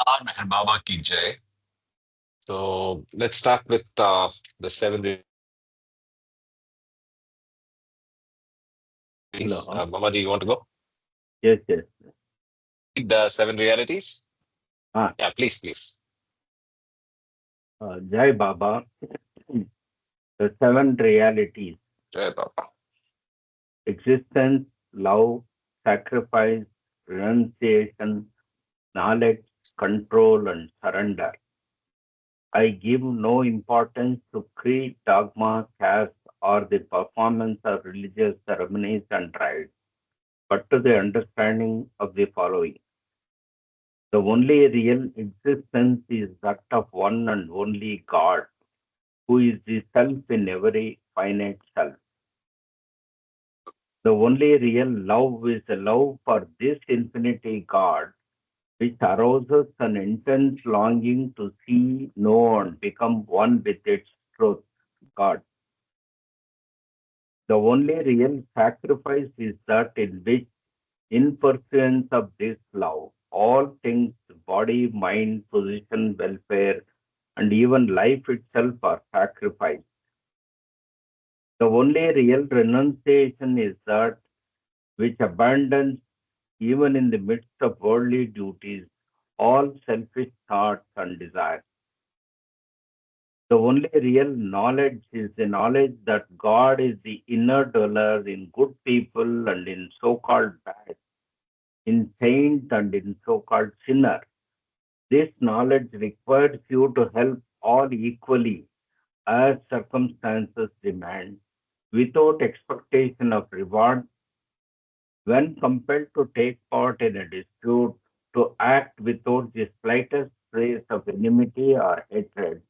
Meher Baba ki jai. So let's start with the seven realities. Hello. Mama, do you want to go? Yes, yes. Read the seven realities? Ah, Yeah, please, please. Jai Baba, the seven realities: Jai Baba. existence, love, sacrifice, renunciation, knowledge, control, and surrender. I give no importance to creed, dogma, caste, or the performance of religious ceremonies and rites, but to the understanding of the following. The only real existence is that of one and only God, who is the self in every finite self. The only real love is a love for this infinity God, which arouses an intense longing to see, know, and become one with its truth, God. The only real sacrifice is that in which, in pursuance of this love, all things, body, mind, position, welfare, and even life itself are sacrificed. The only real renunciation is that which abandons, even in the midst of worldly duties, all selfish thoughts and desires. The only real knowledge is the knowledge that God is the inner dweller in good people and in so called bad, in saint and in so called sinner. This knowledge requires you to help all equally as circumstances demand, without expectation of reward. When compelled to take part in a dispute, to act without the slightest trace of enmity or hatred,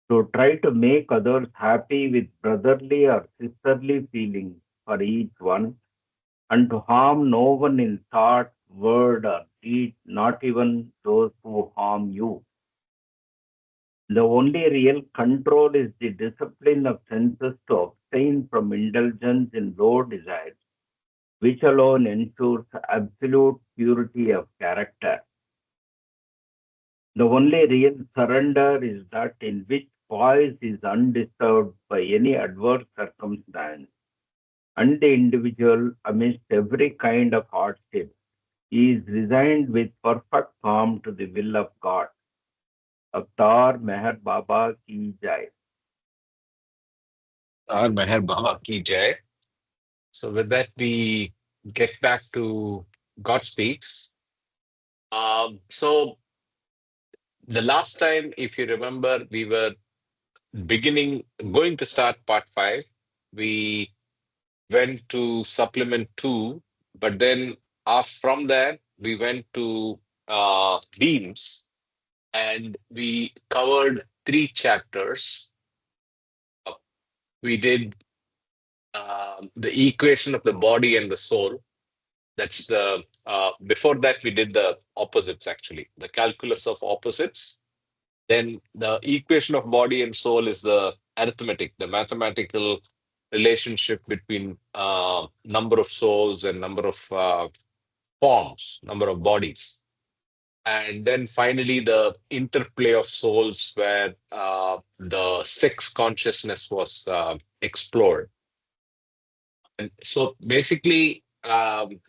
to try to make others happy with brotherly or sisterly feelings for each one, and to harm no one in thought, word, or deed, not even those who harm you. The only real control is the discipline of senses to abstain from indulgence in low desires, which alone ensures absolute purity of character. The only real surrender is that in which poise is undisturbed by any adverse circumstance, and the individual, amidst every kind of hardship, is resigned with perfect calm to the will of God. Avatar Meher Baba Ki Jai. Meher Baba ki jai. So with that, we get back to God Speaks. So the last time, if you remember, we were going to start part five. We went to supplement two, but then from there, we went to beams and we covered three chapters. Uh, We did the equation of the body and the soul. That's the before that we did the opposites actually, the calculus of opposites. Then the equation of body and soul is the arithmetic, the mathematical relationship between number of souls and number of forms, number of bodies. And then finally, the interplay of souls, where the sex consciousness was explored. And so basically,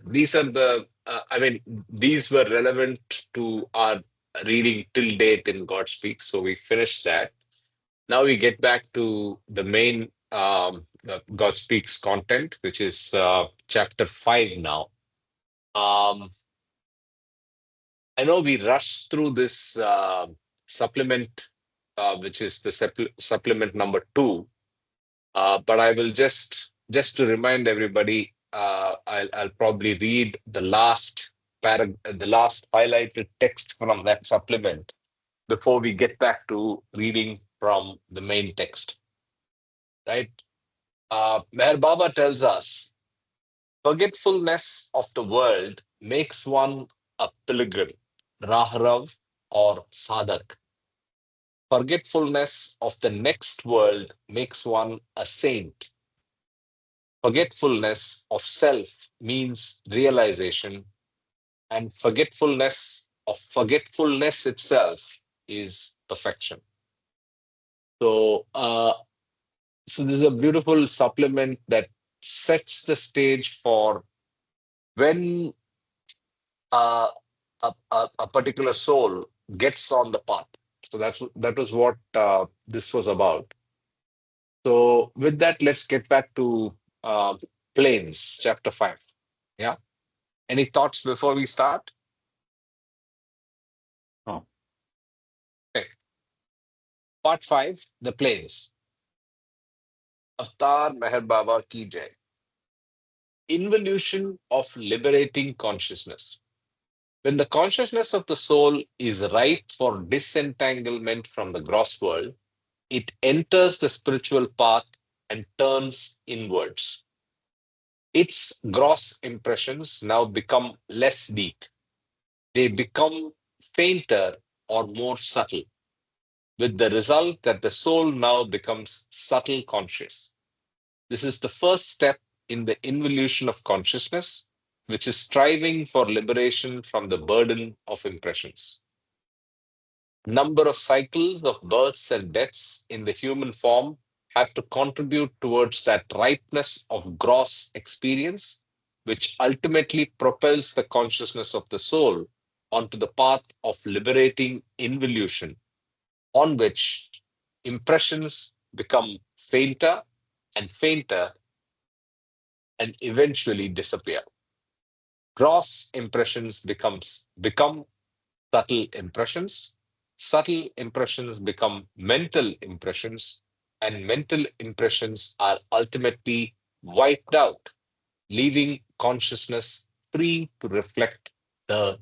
these are I mean, these were relevant to our reading till date in God Speaks. So we finished that. Now we get back to the main God Speaks content, which is chapter 5 now. Um, I know we rushed through this supplement, which is the supplement number 2, but I will just to remind everybody, I'll probably read the last highlighted text from that supplement before we get back to reading from the main text. Right? Meher Baba tells us, forgetfulness of the world makes one a pilgrim, Rahrav or Sadak. Forgetfulness of the next world makes one a saint. Forgetfulness of self means realization, and forgetfulness of forgetfulness itself is perfection. So, so this is a beautiful supplement that sets the stage for when a particular soul gets on the path. So that was what this was about. So with that, let's get back to uh, planes, chapter 5. Yeah. Any thoughts before we start? Oh, Okay. Part 5, the planes. Avatar Meher Baba ki jai. Involution of liberating consciousness. When the consciousness of the soul is ripe for disentanglement from the gross world, it enters the spiritual path and turns inwards. Its gross impressions now become less deep. They become fainter or more subtle, with the result that the soul now becomes subtle conscious. This is the first step in the involution of consciousness, which is striving for liberation from the burden of impressions. Number of cycles of births and deaths in the human form have to contribute towards that ripeness of gross experience, which ultimately propels the consciousness of the soul onto the path of liberating involution, on which impressions become fainter and fainter and eventually disappear. Gross impressions become subtle impressions. Subtle impressions become mental impressions, and mental impressions are ultimately wiped out, leaving consciousness free to reflect the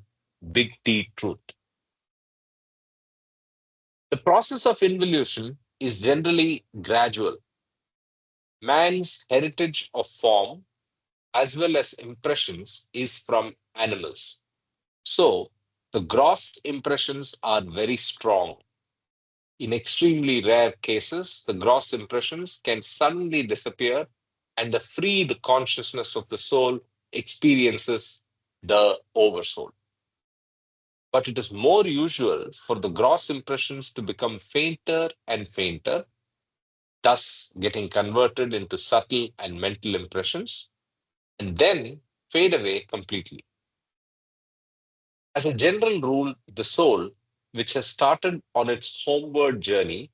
big T truth. The process of involution is generally gradual. Man's heritage of form as well as impressions is from animals. So, the gross impressions are very strong. In extremely rare cases, the gross impressions can suddenly disappear and the freed consciousness of the soul experiences the oversoul. But it is more usual for the gross impressions to become fainter and fainter, thus getting converted into subtle and mental impressions, and then fade away completely. As a general rule, the soul, which has started on its homeward journey,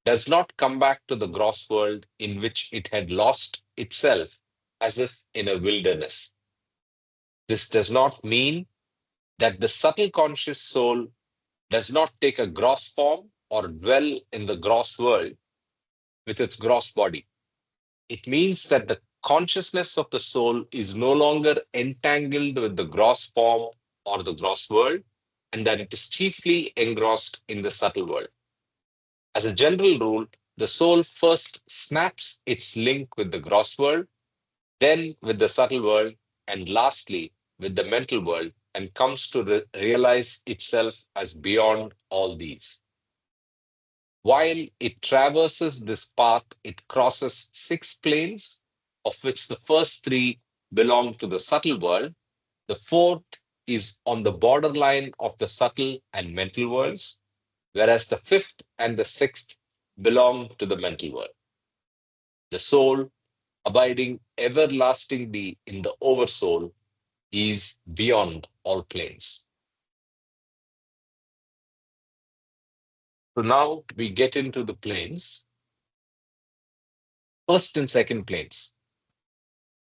does not come back to the gross world in which it had lost itself as if in a wilderness. This does not mean that the subtle conscious soul does not take a gross form or dwell in the gross world with its gross body. It means that the consciousness of the soul is no longer entangled with the gross form or the gross world, and that it is chiefly engrossed in the subtle world. As a general rule, the soul first snaps its link with the gross world, then with the subtle world, and lastly with the mental world, and comes to realize itself as beyond all these. While it traverses this path, it crosses 6 planes, of which the first 3 belong to the subtle world. The fourth is on the borderline of the subtle and mental worlds, whereas the fifth and the sixth belong to the mental world. The soul, abiding everlastingly in the oversoul, is beyond all planes. So now we get into the planes, first and second planes.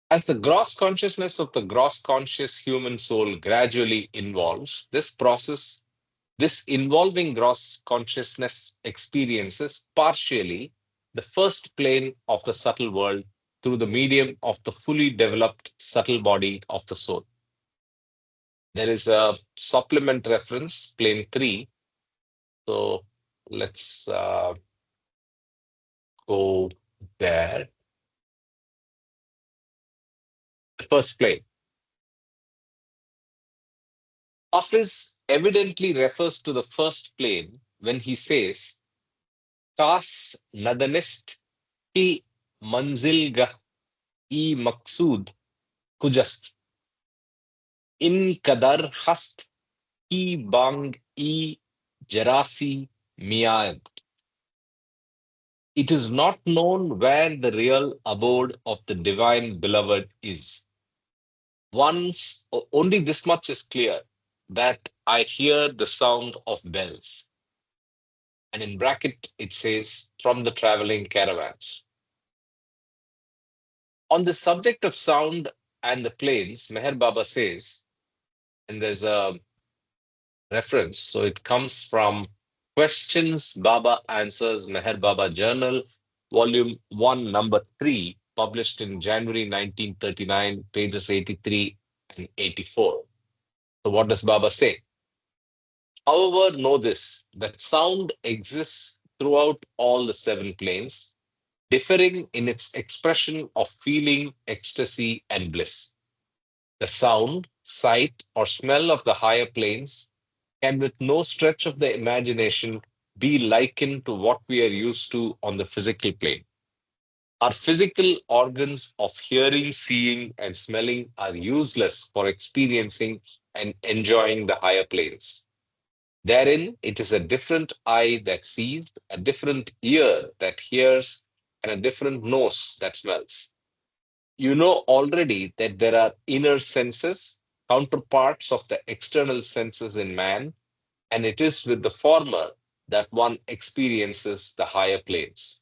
As the gross consciousness of the gross conscious human soul gradually involves, this involving gross consciousness experiences partially the first plane of the subtle world through the medium of the fully developed subtle body of the soul. There is a supplement reference, plane 3. So let's go there. The first plane. Office evidently refers to the first plane when he says, Kas nadanist ki manzilgah e maksud kujast. In kadar hast ki bang e jarasi miag. It is not known where the real abode of the divine beloved is. Only this much is clear, that I hear the sound of bells. And in bracket, it says, from the traveling caravans. On the subject of sound and the planes, Meher Baba says, and there's a reference, so it comes from Questions Baba Answers Meher Baba Journal, Volume 1, Number 3, published in January 1939, pages 83 and 84. So, what does Baba say? However, know this, that sound exists throughout all the seven planes, differing in its expression of feeling, ecstasy, and bliss. The sound, sight, or smell of the higher planes can, with no stretch of the imagination, be likened to what we are used to on the physical plane. Our physical organs of hearing, seeing, and smelling are useless for experiencing and enjoying the higher planes. Therein, it is a different eye that sees, a different ear that hears, and a different nose that smells. You know already that there are inner senses, counterparts of the external senses in man, and it is with the former that one experiences the higher planes.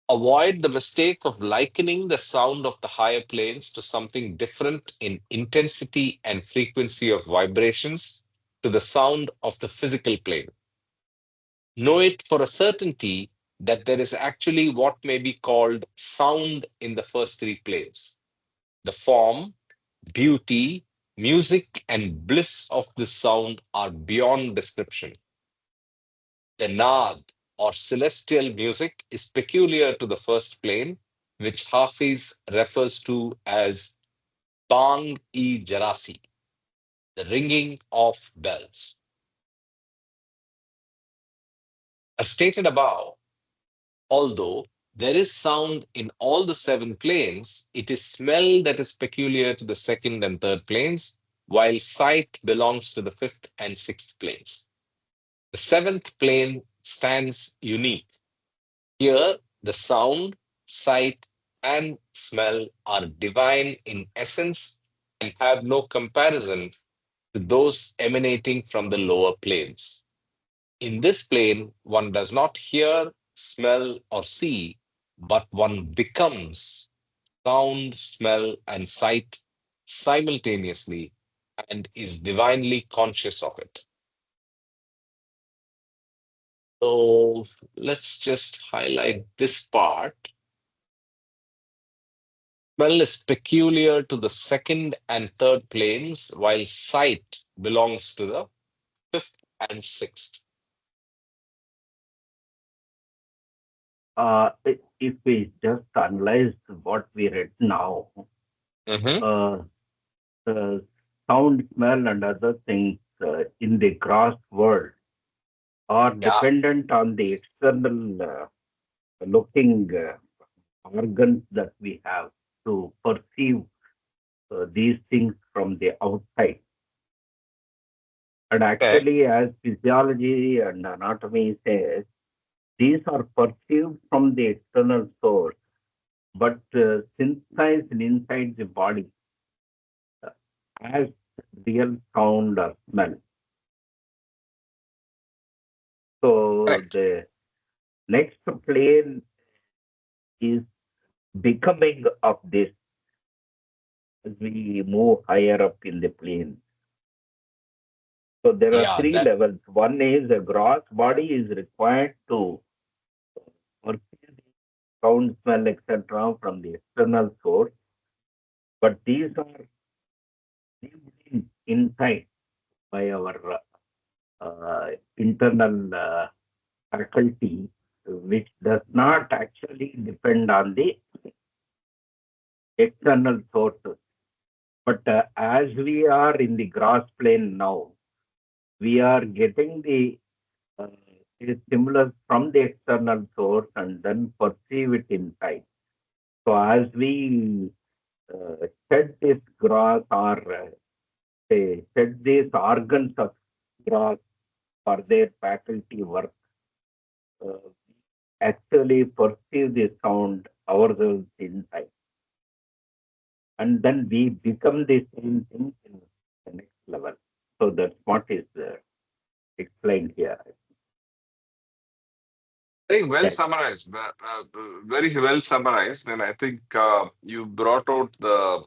Avoid the mistake of likening the sound of the higher planes to something different in intensity and frequency of vibrations to the sound of the physical plane. Know it for a certainty that there is actually what may be called sound in the first three planes. The form, beauty, music, and bliss of this sound are beyond description. The Naad, or celestial music, is peculiar to the first plane, which Hafiz refers to as Bang-e-Jarasi, the ringing of bells. As stated above, although there is sound in all the seven planes, it is smell that is peculiar to the second and third planes, while sight belongs to the fifth and sixth planes. The seventh plane stands unique. Here, the sound, sight, and smell are divine in essence and have no comparison to those emanating from the lower planes. In this plane, one does not hear, smell, or see, but one becomes sound, smell, and sight simultaneously and is divinely conscious of it. So let's just highlight this part. Smell is peculiar to the second and third planes, while sight belongs to the fifth and sixth. If we just analyze what we read now, Mm-hmm. uh, the sound, smell, and other things in the gross world are Yeah, dependent on the external looking organs that we have to perceive these things from the outside. And okay, actually, as physiology and anatomy says, these are perceived from the external source, but synthesized inside the body uh, as real sound or smell. So correct. the next plane is becoming of this as we move higher up in the plane. So there are Yeah, three that levels. One is a gross body is required to perceive the sound, smell, etc. from the external source, but these are lived inside by our internal faculty, which does not actually depend on the external sources. But as we are in the gross plane now, we are getting the uh, stimulus from the external source and then perceive it inside. So as we shed this gross or They set these organs of grass for their faculty work. Uh, Actually perceive the sound ourselves inside, and then we become the same thing in the next level. So that's what is explained here. I think well Yes, summarized, very well summarized, and I think you brought out the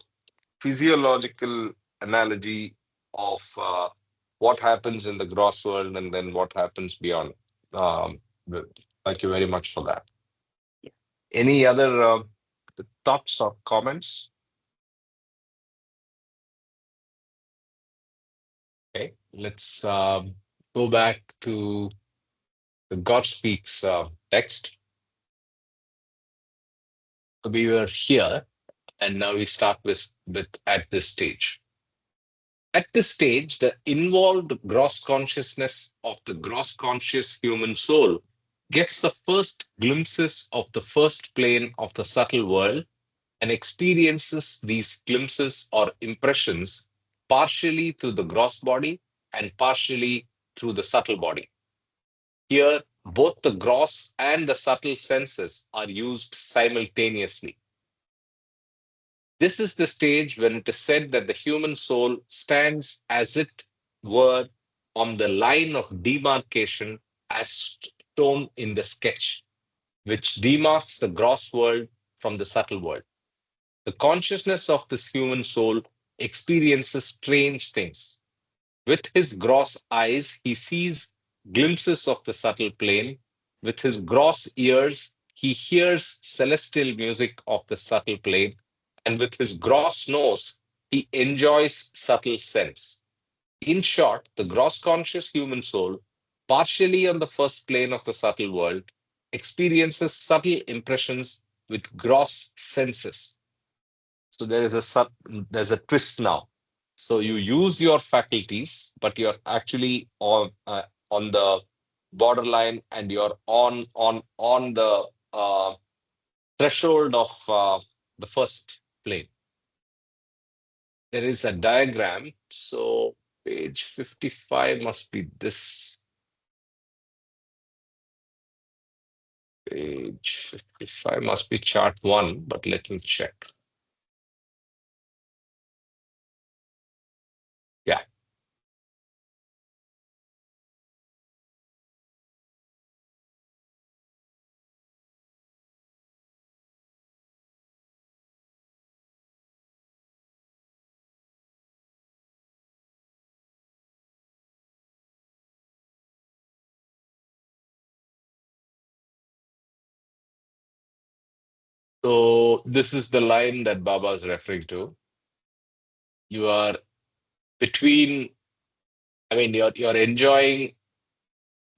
physiological analogy of what happens in the gross world and then what happens beyond. Um, Thank you very much for that. Any other thoughts or comments? Okay, let's go back to the God Speaks text. So we were here, and now we start with at this stage. At this stage, the involved gross consciousness of the gross conscious human soul gets the first glimpses of the first plane of the subtle world and experiences these glimpses or impressions partially through the gross body and partially through the subtle body. Here, both the gross and the subtle senses are used simultaneously. This is the stage when it is said that the human soul stands as it were on the line of demarcation as shown in the sketch, which demarks the gross world from the subtle world. The consciousness of this human soul experiences strange things. With his gross eyes, he sees glimpses of the subtle plane. With his gross ears, he hears celestial music of the subtle plane. And with his gross nose, he enjoys subtle sense. In short, the gross conscious human soul, partially on the first plane of the subtle world, experiences subtle impressions with gross senses. So there's a twist now. So you use your faculties, but you're actually on the borderline, and you're on the threshold of the first plane. There is a diagram. So page 55 must be this. Page 55 must be chart one, but let me check. Yeah. So this is the line that Baba is referring to. You are between, I mean, you're enjoying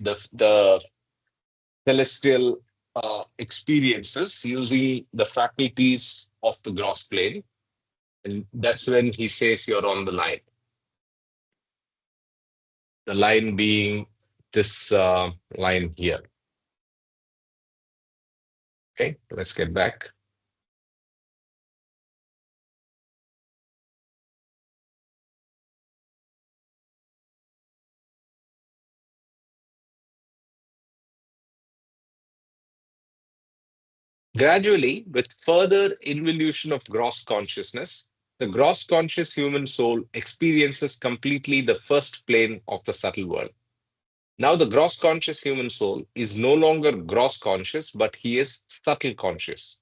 the celestial experiences using the faculties of the gross plane, and that's when he says you're on the line. The line being this line here. Okay, let's get back. Gradually, with further involution of gross consciousness, the gross conscious human soul experiences completely the first plane of the subtle world. Now, the gross conscious human soul is no longer gross conscious, but he is subtle conscious.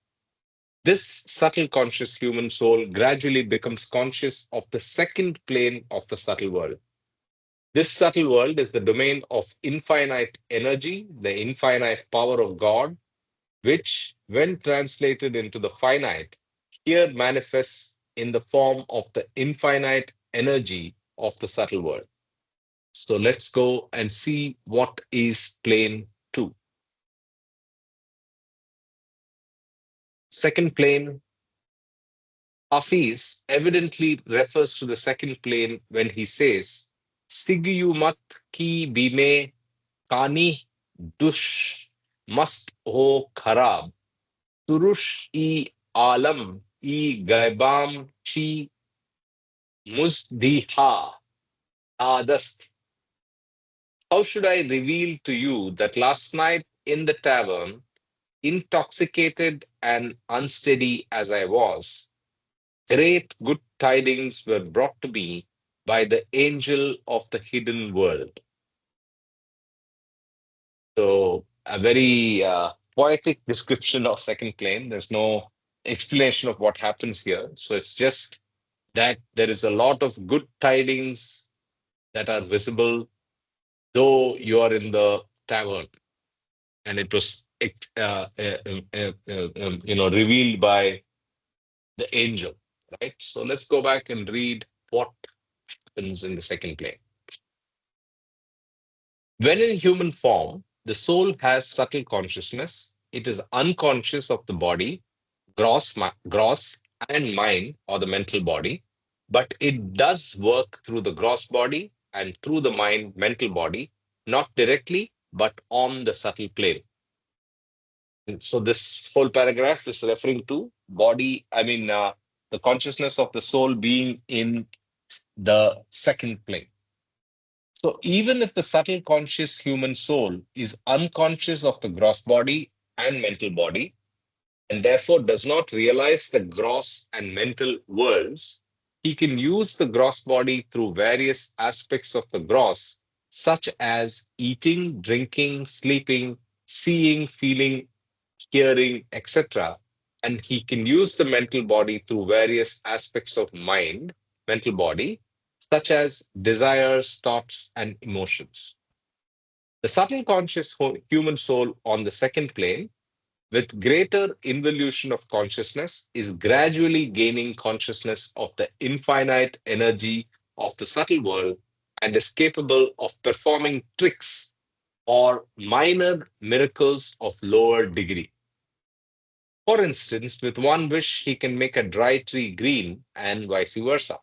This subtle conscious human soul gradually becomes conscious of the second plane of the subtle world. This subtle world is the domain of infinite energy, the infinite power of God, which, when translated into the finite, here manifests in the form of the infinite energy of the subtle world. So let's go and see what is plane 2. Second plane, Hafiz evidently refers to the second plane when he says, Sigiyumat ki bime kani dush mast ho kharab, turush e alam e gaibam chi Musdiha Adast. How should I reveal to you that last night in the tavern, intoxicated and unsteady as I was, great good tidings were brought to me by the angel of the hidden world. So, a very poetic description of second plane. There's no explanation of what happens here. So, it's just that there is a lot of good tidings that are visible, though you are in the tavern. And it was, revealed by the angel, right? So, let's go back and read what happens in the second plane. When in human form, the soul has subtle consciousness. It is unconscious of the body, gross and mind or the mental body, but it does work through the gross body and through the mind, mental body, not directly, but on the subtle plane. And so this whole paragraph is referring to body, the consciousness of the soul being in the second plane. So even if the subtle conscious human soul is unconscious of the gross body and mental body, and therefore does not realize the gross and mental worlds, he can use the gross body through various aspects of the gross, such as eating, drinking, sleeping, seeing, feeling, hearing, etc. And he can use the mental body through various aspects of mind, mental body, such as desires, thoughts, and emotions. The subtle conscious human soul on the second plane, with greater involution of consciousness, is gradually gaining consciousness of the infinite energy of the subtle world and is capable of performing tricks or minor miracles of lower degree. For instance, with one wish, he can make a dry tree green and vice versa.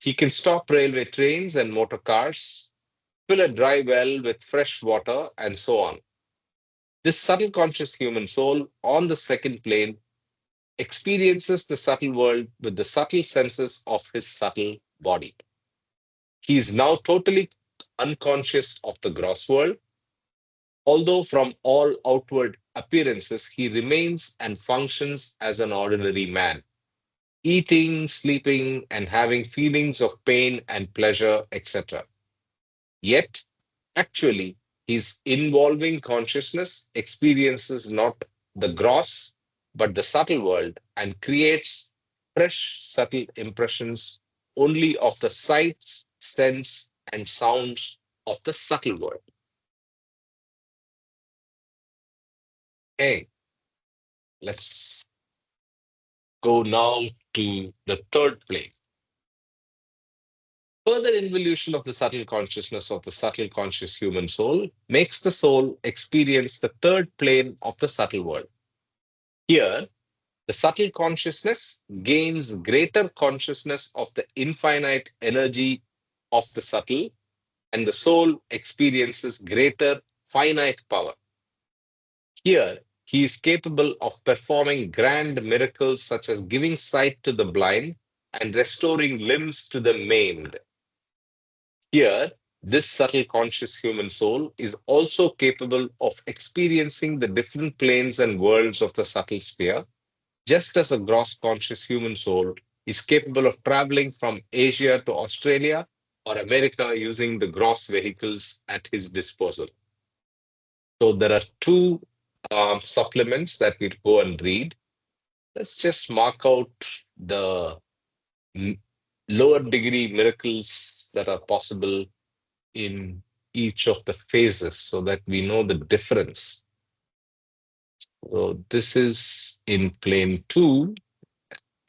He can stop railway trains and motor cars, fill a dry well with fresh water, and so on. This subtle conscious human soul on the second plane experiences the subtle world with the subtle senses of his subtle body. He is now totally unconscious of the gross world, although from all outward appearances he remains and functions as an ordinary man, eating, sleeping, and having feelings of pain and pleasure, etc. Yet, actually, his involving consciousness experiences not the gross, but the subtle world and creates fresh, subtle impressions only of the sights, sense, and sounds of the subtle world. Okay, let's go now to the third plane. Further involution of the subtle consciousness of the subtle conscious human soul makes the soul experience the third plane of the subtle world. Here, the subtle consciousness gains greater consciousness of the infinite energy of the subtle, and the soul experiences greater finite power. Here, he is capable of performing grand miracles such as giving sight to the blind and restoring limbs to the maimed. Here, this subtle conscious human soul is also capable of experiencing the different planes and worlds of the subtle sphere, just as a gross conscious human soul is capable of traveling from Asia to Australia or America using the gross vehicles at his disposal. So there are two supplements that we'll go and read. Let's just mark out the lower degree miracles that are possible in each of the phases so that we know the difference. So this is in plane 2,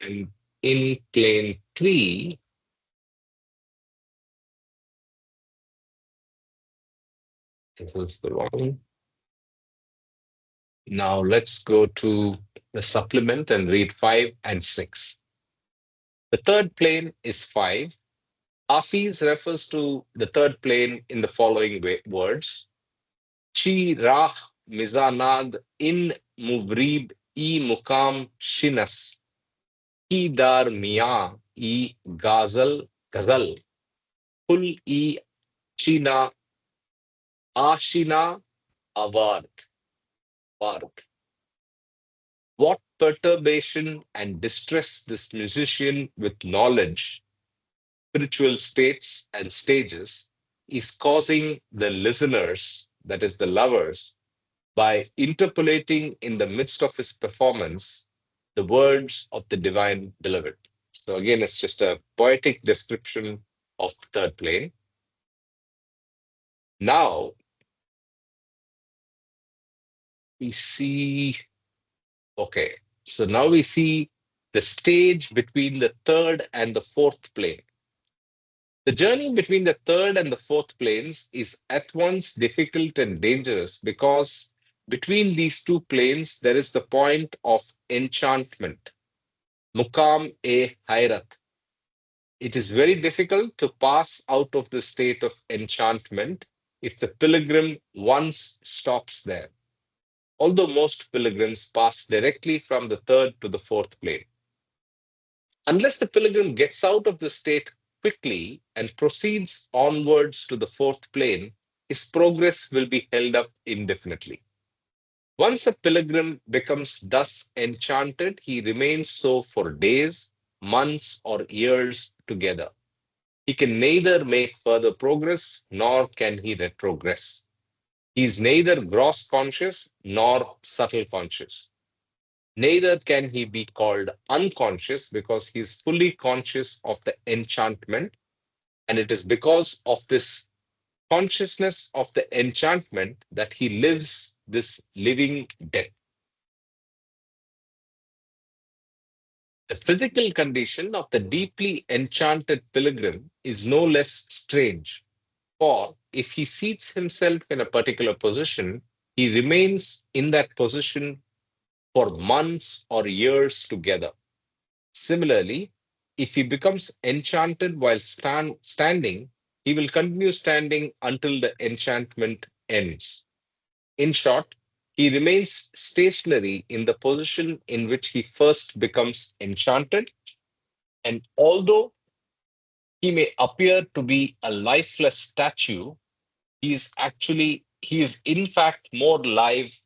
and in plane 3, this is the one. Now let's go to the supplement and read 5 and 6. The third plane is 5. Hafiz refers to the third plane in the following words. Chi rah mizanad in muvrib I mukam shinas. Ki dar miya I gazal kul I shina ashina avard. Vard. What perturbation and distress this musician with knowledge, spiritual states and stages, is causing the listeners, that is the lovers, by interpolating in the midst of his performance the words of the divine beloved. So again, it's just a poetic description of the third plane. Now we see, okay, so now we see the stage between the third and the fourth plane. The journey between the third and the fourth planes is at once difficult and dangerous because between these two planes there is the point of enchantment, Mukam e Hayrat. It is very difficult to pass out of the state of enchantment if the pilgrim once stops there, although most pilgrims pass directly from the third to the fourth plane. Unless the pilgrim gets out of the state quickly and proceeds onwards to the fourth plane, his progress will be held up indefinitely. Once a pilgrim becomes thus enchanted, he remains so for days, months, or years together. He can neither make further progress nor can he retrogress. He is neither gross conscious nor subtle conscious. Neither can he be called unconscious because he is fully conscious of the enchantment. And it is because of this consciousness of the enchantment that he lives this living death. The physical condition of the deeply enchanted pilgrim is no less strange. For if he seats himself in a particular position, he remains in that position for months or years together. Similarly, if he becomes enchanted while standing, he will continue standing until the enchantment ends. In short, he remains stationary in the position in which he first becomes enchanted, and although he may appear to be a lifeless statue, he is in fact more live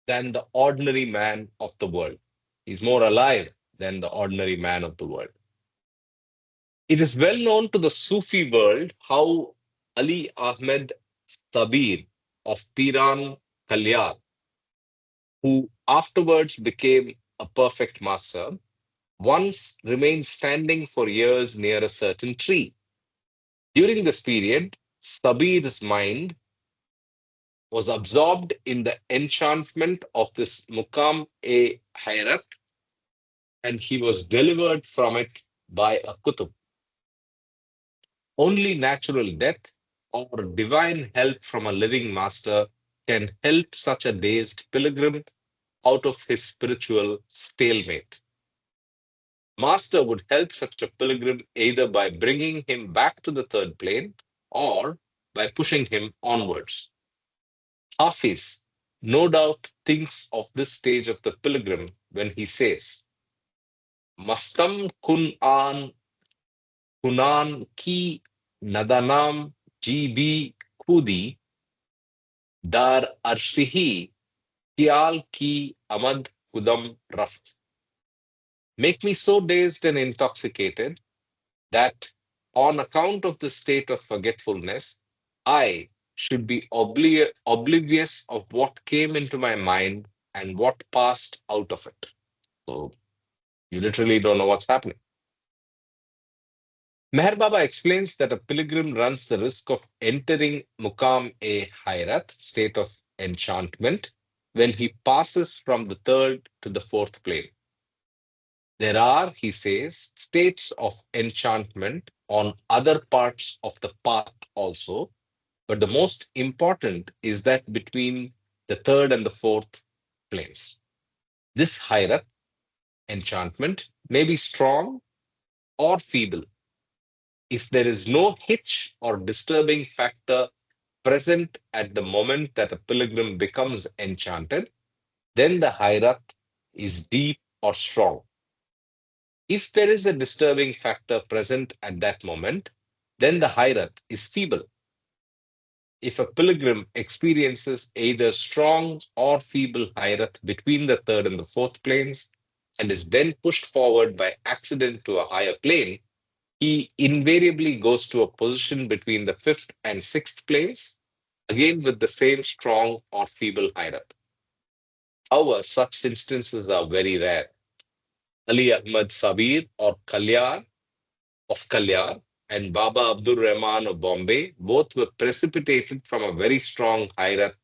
than the ordinary man of the world. He's more alive than the ordinary man of the world. It is well known to the Sufi world how Ali Ahmed Sabir of Piran Kalyar, who afterwards became a perfect master, once remained standing for years near a certain tree. During this period, Sabir's mind was absorbed in the enchantment of this Mukam e Hayrat, and he was delivered from it by a kutub. Only natural death or divine help from a living master can help such a dazed pilgrim out of his spiritual stalemate. Master would help such a pilgrim either by bringing him back to the third plane or by pushing him onwards. Hafiz no doubt thinks of this stage of the pilgrim when he says, Mastam kun an kunan ki nadanam GB kudi dar arshihi kyal ki amad kudam raft. Make me so dazed and intoxicated that on account of the state of forgetfulness, I should be oblivious of what came into my mind and what passed out of it. So you literally don't know what's happening. Meher Baba explains that a pilgrim runs the risk of entering Mukam e Hayrat, state of enchantment, when he passes from the third to the fourth plane. There are, he says, states of enchantment on other parts of the path also, but the most important is that between the third and the fourth planes. This Hayrat, enchantment, may be strong or feeble. If there is no hitch or disturbing factor present at the moment that a pilgrim becomes enchanted, then the Hayrat is deep or strong. If there is a disturbing factor present at that moment, then the Hayrat is feeble. If a pilgrim experiences either strong or feeble Hayrat between the third and the fourth planes and is then pushed forward by accident to a higher plane, he invariably goes to a position between the fifth and sixth planes, again with the same strong or feeble Hayrat. However, such instances are very rare. Ali Ahmad Sabir or Kalyar of Kalyar and Baba Abdul Rahman of Bombay both were precipitated from a very strong Hayrat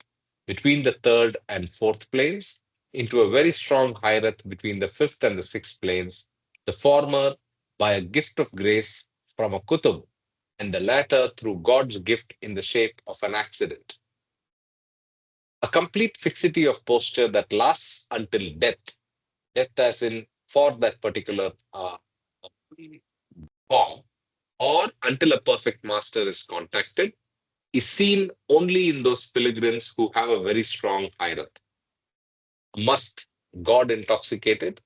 between the third and fourth planes into a very strong Hayrat between the fifth and the sixth planes, the former by a gift of grace from a Kutub, and the latter through God's gift in the shape of an accident. A complete fixity of posture that lasts until death, death as in for that particular form, or until a perfect master is contacted, is seen only in those pilgrims who have a very strong Hayrat. Must, God intoxicated,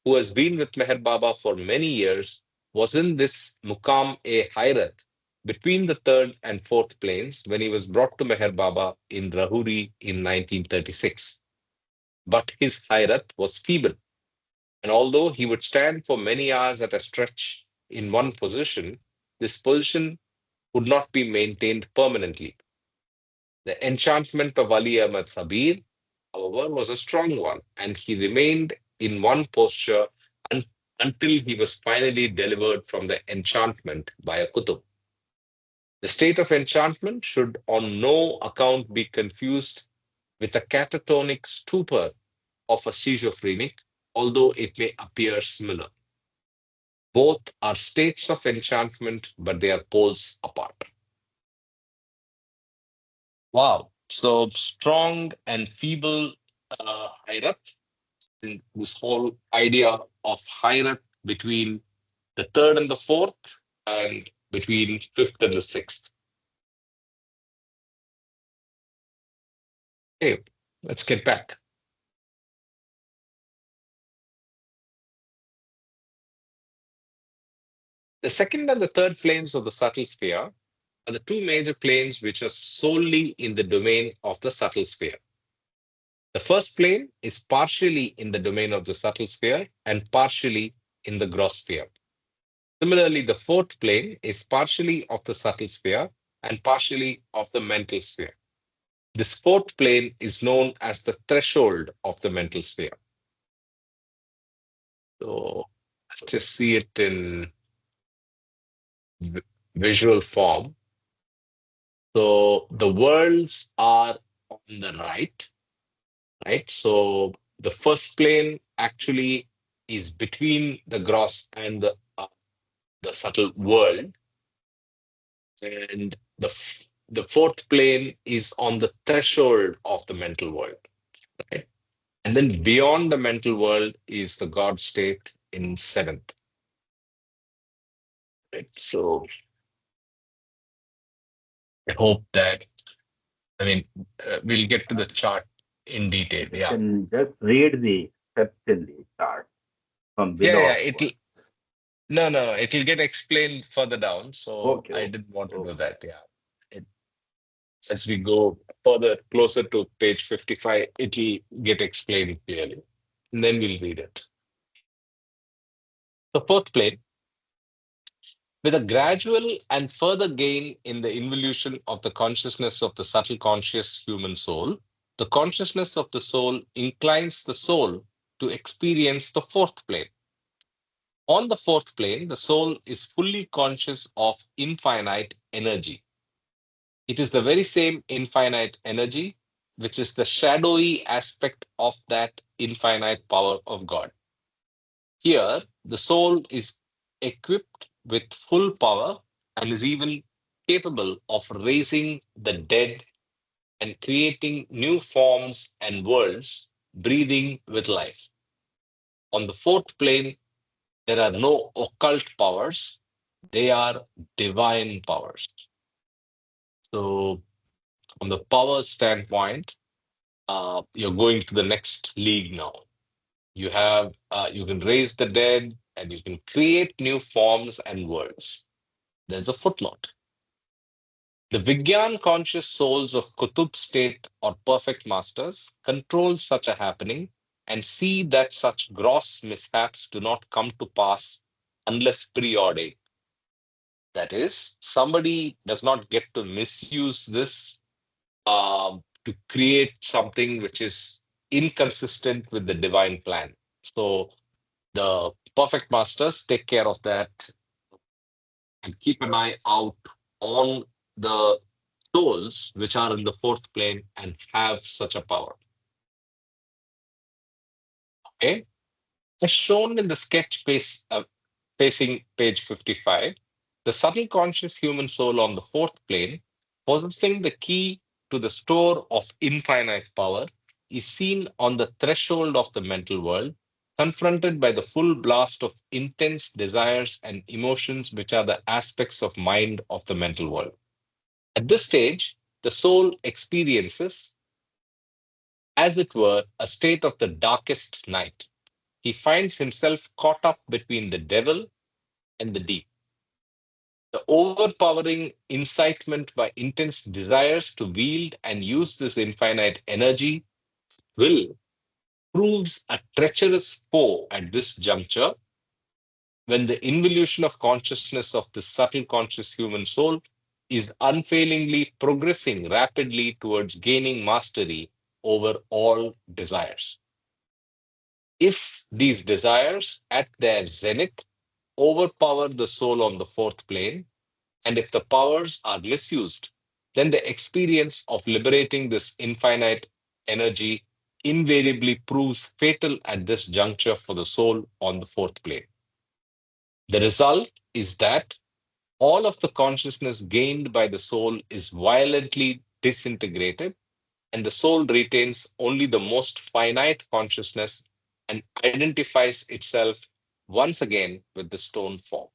who has been with Meher Baba for many years, was in this Mukam e Hayrat between the third and fourth planes when he was brought to Meher Baba in Rahuri in 1936. But his Hayrat was feeble, and although he would stand for many hours at a stretch in one position, this position would not be maintained permanently. The enchantment of Ali Ahmad Sabir, however, was a strong one, and he remained in one posture un- until he was finally delivered from the enchantment by a kutub. The state of enchantment should on no account be confused with a catatonic stupor of a schizophrenic, although it may appear similar. Both are states of enchantment, but they are poles apart. Wow. So strong and feeble Hayrat, and this whole idea of Hayrat between the third and the fourth, and between fifth and the sixth. Okay, let's get back. The second and the third planes of the subtle sphere are the two major planes which are solely in the domain of the subtle sphere. The first plane is partially in the domain of the subtle sphere and partially in the gross sphere. Similarly, the fourth plane is partially of the subtle sphere and partially of the mental sphere. This fourth plane is known as the threshold of the mental sphere. So let's just see it in vi- visual form. So the worlds are on the right, right? So the first plane actually is between the gross and the subtle world, and the fourth plane is on the threshold of the mental world, right? And then beyond the mental world is the God state in seventh, right? So I hope that, I mean, we'll get to the chart in detail. You Yeah. can just read the steps in the chart from Yeah, below yeah. upward. No, it'll get explained further down. So Okay, I okay, didn't want to do okay. that. Yeah. It, as we go further, closer to page 55, it'll get explained clearly. And then we'll read it. The fourth plane, with a gradual and further gain in the involution of the consciousness of the subtle conscious human soul, the consciousness of the soul inclines the soul to experience the fourth plane. On the fourth plane, the soul is fully conscious of infinite energy. It is the very same infinite energy, which is the shadowy aspect of that infinite power of God. Here, the soul is equipped with full power and is even capable of raising the dead and creating new forms and worlds, breathing with life. On the fourth plane, there are no occult powers, they are divine powers. So, from the power standpoint, you're going to the next league now. You can raise the dead, and you can create new forms and worlds. There's a footnote. The Vigyan conscious souls of Kutub state or perfect masters control such a happening and see that such gross mishaps do not come to pass unless preordained. That is, somebody does not get to misuse this to create something which is inconsistent with the divine plan. So the perfect masters take care of that and keep an eye out on the souls which are in the fourth plane and have such a power. Okay, as shown in the sketch facing page 55, the subtle conscious human soul on the fourth plane, possessing the key to the store of infinite power, is seen on the threshold of the mental world, confronted by the full blast of intense desires and emotions, which are the aspects of mind of the mental world. At this stage, the soul experiences, as it were, a state of the darkest night. He finds himself caught up between the devil and the deep. The overpowering incitement by intense desires to wield and use this infinite energy will proves a treacherous foe at this juncture when the involution of consciousness of the subtle conscious human soul is unfailingly progressing rapidly towards gaining mastery over all desires. If these desires at their zenith overpower the soul on the fourth plane, and if the powers are misused, then the experience of liberating this infinite energy invariably proves fatal at this juncture for the soul on the fourth plane. The result is that all of the consciousness gained by the soul is violently disintegrated, and the soul retains only the most finite consciousness and identifies itself once again with the stone form.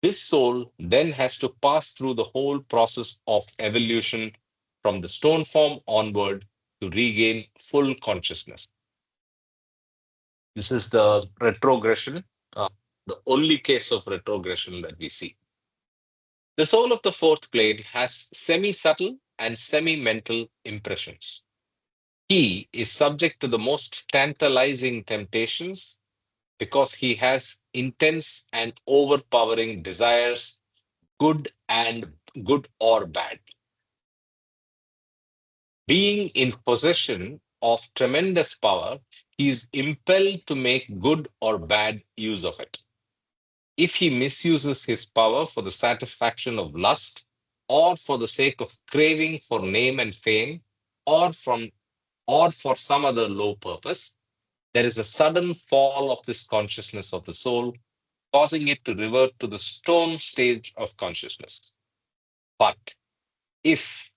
This soul then has to pass through the whole process of evolution from the stone form onward to regain full consciousness. This is the retrogression, the only case of retrogression that we see. The soul of the fourth plane has semi subtle and semi mental impressions. He is subject to the most tantalizing temptations because he has intense and overpowering desires, good or bad. Being in possession of tremendous power, he is impelled to make good or bad use of it. If he misuses his power for the satisfaction of lust, or for the sake of craving for name and fame, or from or for some other low purpose, there is a sudden fall of this consciousness of the soul, causing it to revert to the stone stage of consciousness. But if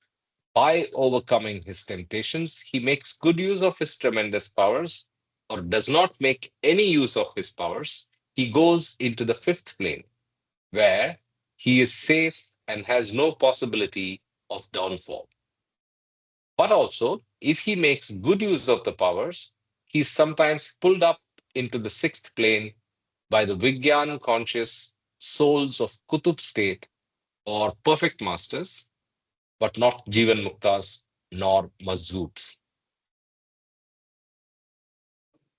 by overcoming his temptations, he makes good use of his tremendous powers, or does not make any use of his powers, he goes into the fifth plane, where he is safe and has no possibility of downfall. But also, if he makes good use of the powers, he is sometimes pulled up into the sixth plane by the Vigyan conscious souls of Kutub state or perfect masters, but not Jivan Muktas nor Mazoots.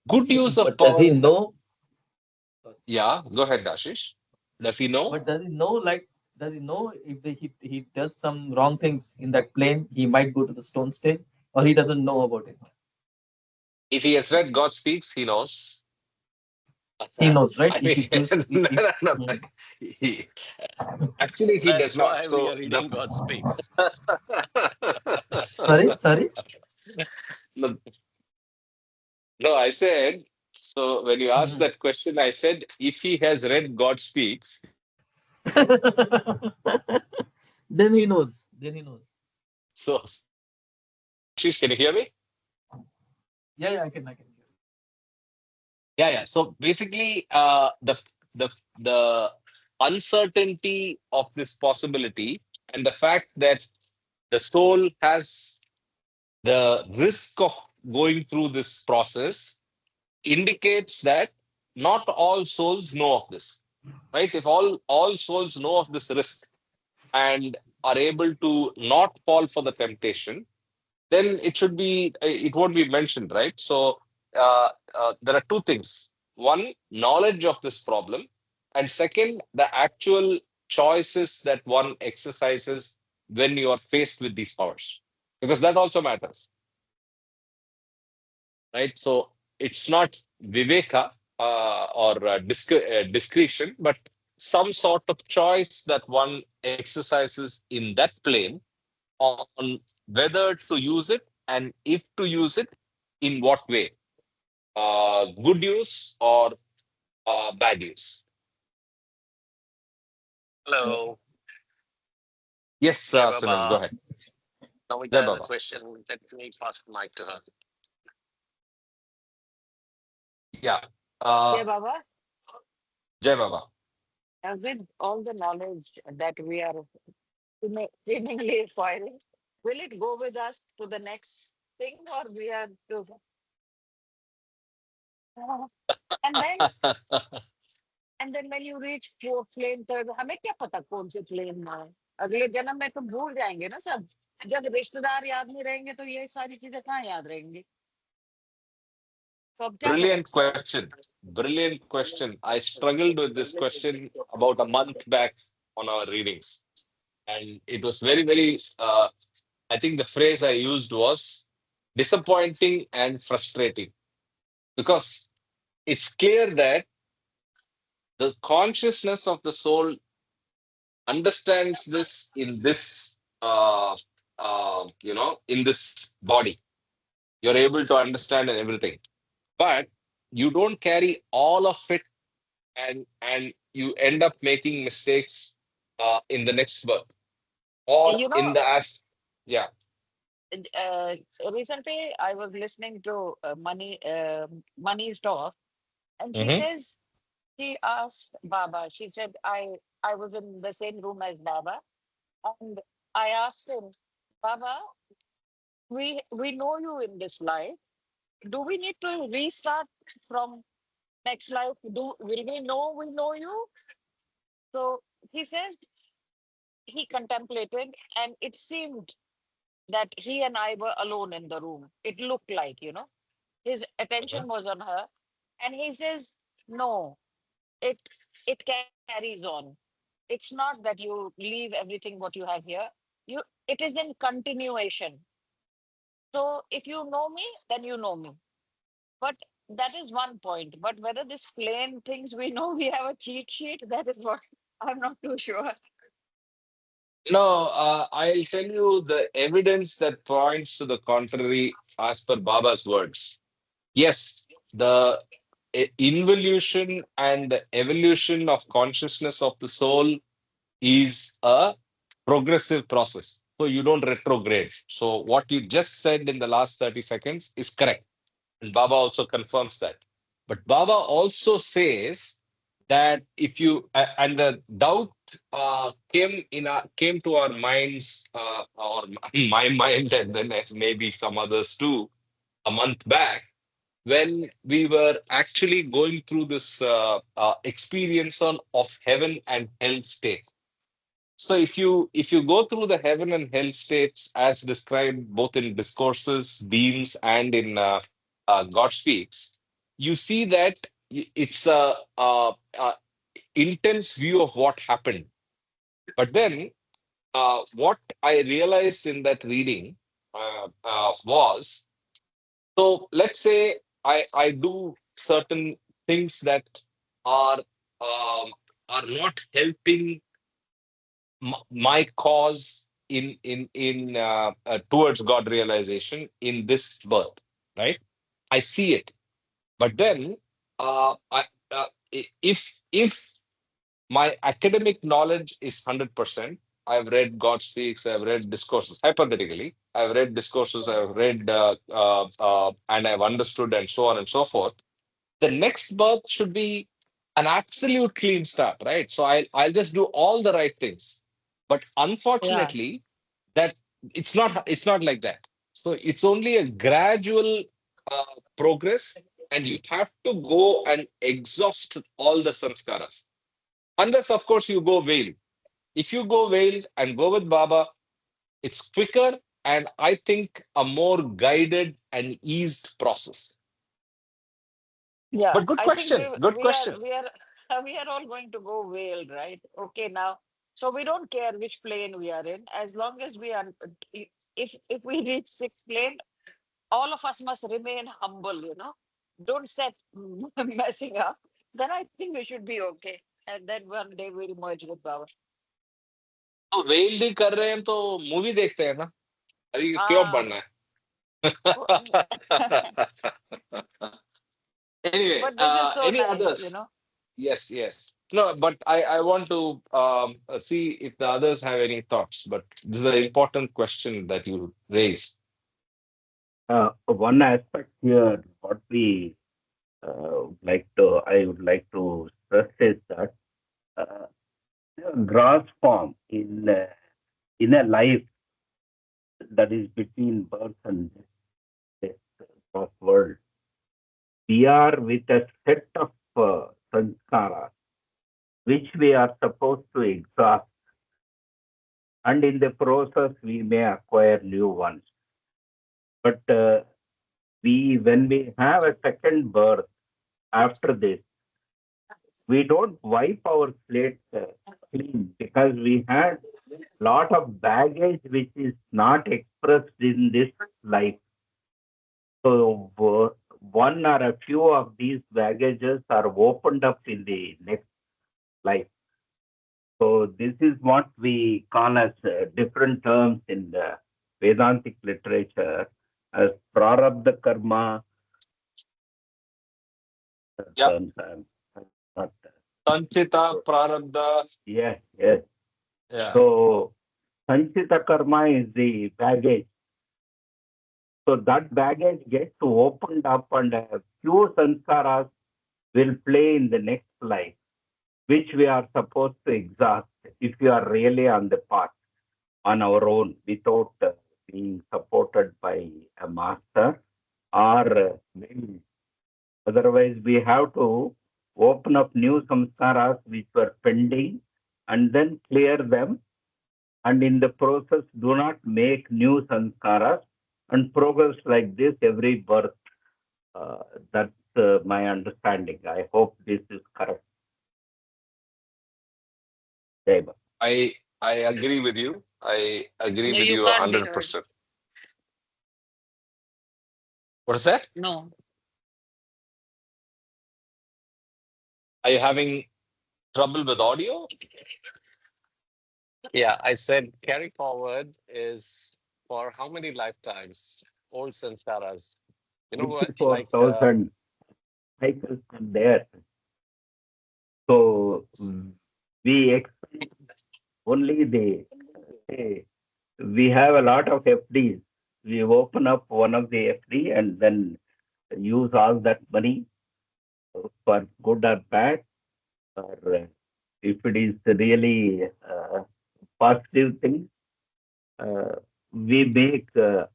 Good use of But does power he in the. know? Yeah, go ahead, Ashish. Does he know? But does he know? Like, does he know if he does some wrong things in that plane, he might go to the stone state, or he doesn't know about it? If he has read God Speaks, he knows. He knows, right? I If mean, he gives, no, no, no. Mhm. He, actually, he does That's not. why we So are the reading God Speaks. Sorry, sorry. no, no, I said. So when you asked Mhm. that question, I said if he has read God Speaks, he knows. Then he knows. Then he knows. So Ashish, can you hear me? Yeah, yeah, I can hear. Yeah, yeah. So basically, the uncertainty of this possibility and the fact that the soul has the risk of going through this process indicates that not all souls know of this, right? If all souls know of this risk and are able to not fall for the temptation, then it should be it won't be mentioned, right? So there are two things: one, knowledge of this problem, and second, the actual choices that one exercises when you are faced with these powers, because that also matters, right? So it's not viveka or discretion, but some sort of choice that one exercises in that plane on whether to use it, and if to use it, in what way, good use or bad use. Hello, Yes, Jai Sunil, go Baba. ahead. Namita Jai has a Baba. question. Let me pass the mic to her. Yeah. Yeah, Uh, Baba, Jai Baba. with all the knowledge that we are seemingly acquiring, will it go with us to the next thing, or we have to? And then, and then when you reach fourth plane, third, हमें क्या पता कौन से plane में है? अगले जन्म में तो भूल जाएंगे ना सब. जब रिश्तेदार याद नहीं रहेंगे तो ये सारी चीजें कहाँ याद रहेंगी? तो अब क्या करें? Brilliant question. Brilliant question. I struggled with this question about a month back on our readings. And it was very, very, I think the phrase I used was disappointing and frustrating, because it's clear that the consciousness of the soul understands this in this, in this body. You're able to understand and everything, but you don't carry all of it, and you end up making mistakes in the next birth or You in know, the as. Yeah. uh, recently I was listening to Money's talk, and she Hmm. says she asked Baba. She said, I was in the same room as Baba, and I asked him, Baba, we know you in this life. Do we need to restart from next life? Will we know you? So he says he contemplated, and it seemed that he and I were alone in the room. It looked like, his attention was on her, and he says, no, it it carries on. It's not that you leave everything what you have here. You it is in continuation. So if you know me, then you know me. But that is one point. But whether this plain things we know we have a cheat sheet, that is what I'm not too sure. No, I'll tell you the evidence that points to the contrary as per Baba's words. Yes, the involution and the evolution of consciousness of the soul is a progressive process. So you don't retrograde. So what you just said in the last 30 seconds is correct. And Baba also confirms that. But Baba also says that if you and the doubt came to our minds, or my mind, and then maybe some others too, a month back, when we were actually going through this experience of heaven and hell state. So if you go through the heaven and hell states as described both in discourses, beams, and in God Speaks, you see that it's a intense view of what happened. But then what I realized in that reading was, so let's say I do certain things that are um, are not helping my cause in towards God realization in this birth, right? I see it, but then if my academic knowledge is 100%, I've read God Speaks, I've read discourses. Hypothetically, I've read discourses, I've read and I've understood, and so on and so forth. The next birth should be an absolute clean start, right? So I'll just do all the right things. But Yeah. unfortunately, that it's not like that. So it's only a gradual progress, and you have to go and exhaust all the sanskaras. Unless, of course, you go veil. If you go veil and go with Baba, it's quicker and I think a more guided and eased process. Yeah, But good I think question. Good question. we are we are all going to go whale, right? Okay, now. So we don't care which plane we are in, as long as we are. If we reach sixth plane, all of us must remain humble. Don't start messing up. Then I think we should be okay, and then one day we'll merge with Baba. तो well ही कर रहे हैं तो movie देखते हैं ना अरे क्यों Ah, पढ़ना w- है anyway but this is so any nice, others yes yes no but I want to see if the others have any thoughts but this is an important question that you raised. One aspect here, what I would like to stress is that uh, gross form in a life that is between birth and death of world, we are with a set of sanskaras which we are supposed to exhaust, and in the process we may acquire new ones. But when we have a second birth after this, we don't wipe our slate clean because we had lot of baggage which is not expressed in this life. So one or a few of these baggages are opened up in the next life. So this is what we call as different terms in the Vedantic literature as prarabdha karma Yeah, terms. I'm not, sanchita prarabdha. yes, yes. Yeah, So sanchita karma is the baggage. So that baggage gets opened up and a few sanskaras will play in the next life, which we are supposed to exhaust if we are really on the path on our own without being supported by a master or maybe otherwise we have to open up new samskaras which were pending and then clear them and in the process do not make new sanskaras and progress like this every birth. Uh, that's my understanding. I hope this is correct. Deva. I agree with you. I agree no, with you you can't be heard. 100%. What is that? No. Are you having trouble with audio? Yeah, I said carry forward is for how many lifetimes? Old sanskaras. You know what? Like, 84,000 cycles are there. So we expect only the, say, we have a lot of FDs. We open up one of the FD and then use all that money for good or bad, or if it is really positive thing, uh, we make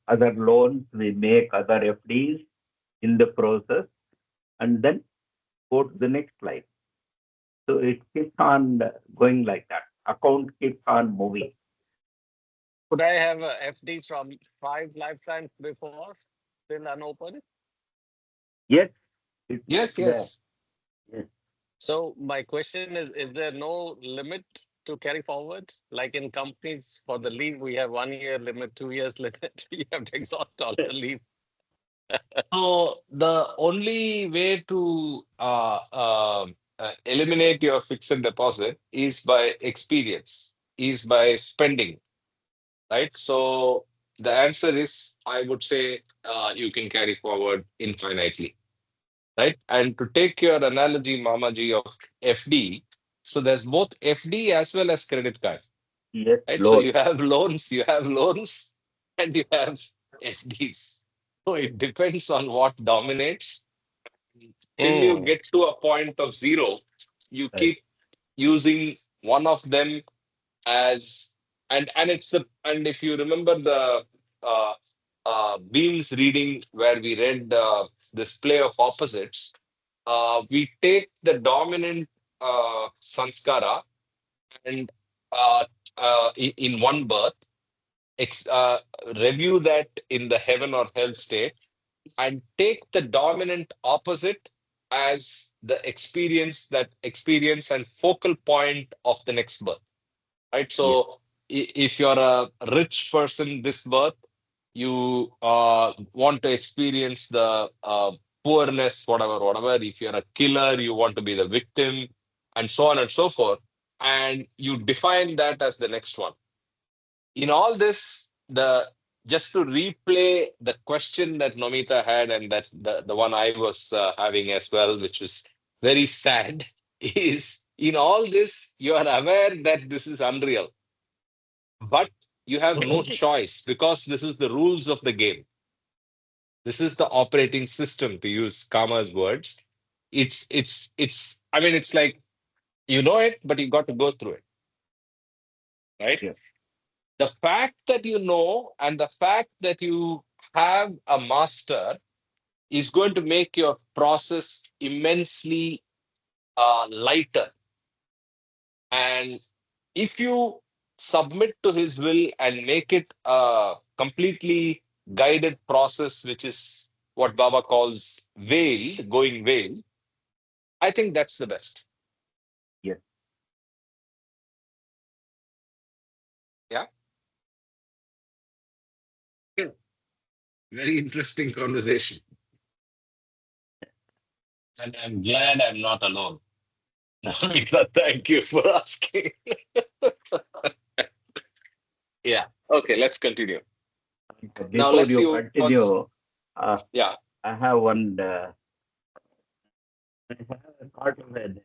other loans, we make other FDs in the process, and then go to the next life. So it keeps on going like that. Account keeps on moving. Could I have a FD from 5 lifetimes before, still unopened? Yes, it's Yes, there. yes. Yes. So my question is there no limit to carry forward? Like in companies for the leave, we have 1 year limit, 2 years limit. You have to exhaust all the leave. So the only way to eliminate your fixed deposit is by experience, is by spending, right? So the answer is, I would say, you can carry forward infinitely, right? And to take your analogy, Mamaji, of FD, so there's both FD as well as credit card, Yes, right? So loan. you have loans, and you have FDs. So it depends on what dominates. Till you Mm. get to a point of zero, you Right. keep using one of them as and if you remember the Beams reading where we read this play of opposites, we take the dominant sanskara and in one birth, ex- uh, review that in the heaven or hell state, and take the dominant opposite as the experience and focal point of the next birth, right? yes, So if you're a rich person this birth, you want to experience the poorness, whatever. If you're a killer, you want to be the victim, and so on and so forth. And you define that as the next one. In all this, the just to replay the question that Nomita had, and that the one I was having as well, which was very sad, is in all this, you are aware that this is unreal, but you have no choice because this is the rules of the game. This is the operating system, to use Kama's words. I mean, it's like you know it, but you got to go through it, right? yes, The fact that you know and the fact that you have a master is going to make your process immensely lighter. And if you submit to his will and make it a completely guided process, which is what Baba calls veiled, going veiled, I think that's the best. yes. Yeah. Yeah. Very interesting conversation. And I'm glad I'm not alone. Namita, thank you for asking. Yeah. Okay, let's continue. Now Before let's you see what's. continue, uh, Yeah. I have one I have a sort of an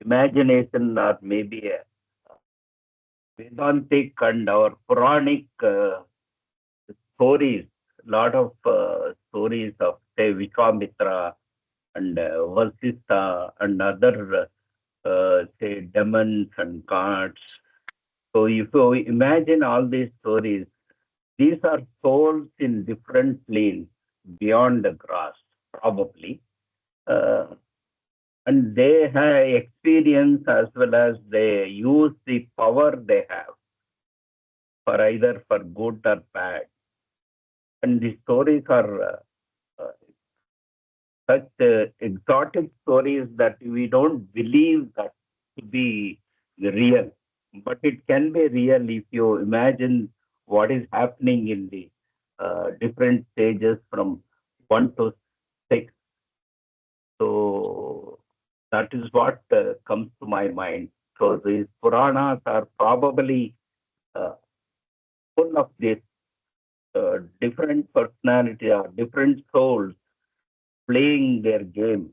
imagination or maybe a Vedantic and our Puranic stories, lot of stories of say Vishwamitra and Vasistha and other say demons and gods. So if you imagine all these stories, these are souls in different planes beyond the grass, probably. Uh, and they have experience as well as they use the power they have for either for good or bad. And the stories are such exotic stories that we don't believe that to be real. But it can be real if you imagine what is happening in the different stages from 1 to 6. So that is what comes to my mind. So these Puranas are probably uh, full of this different personality or different souls playing their game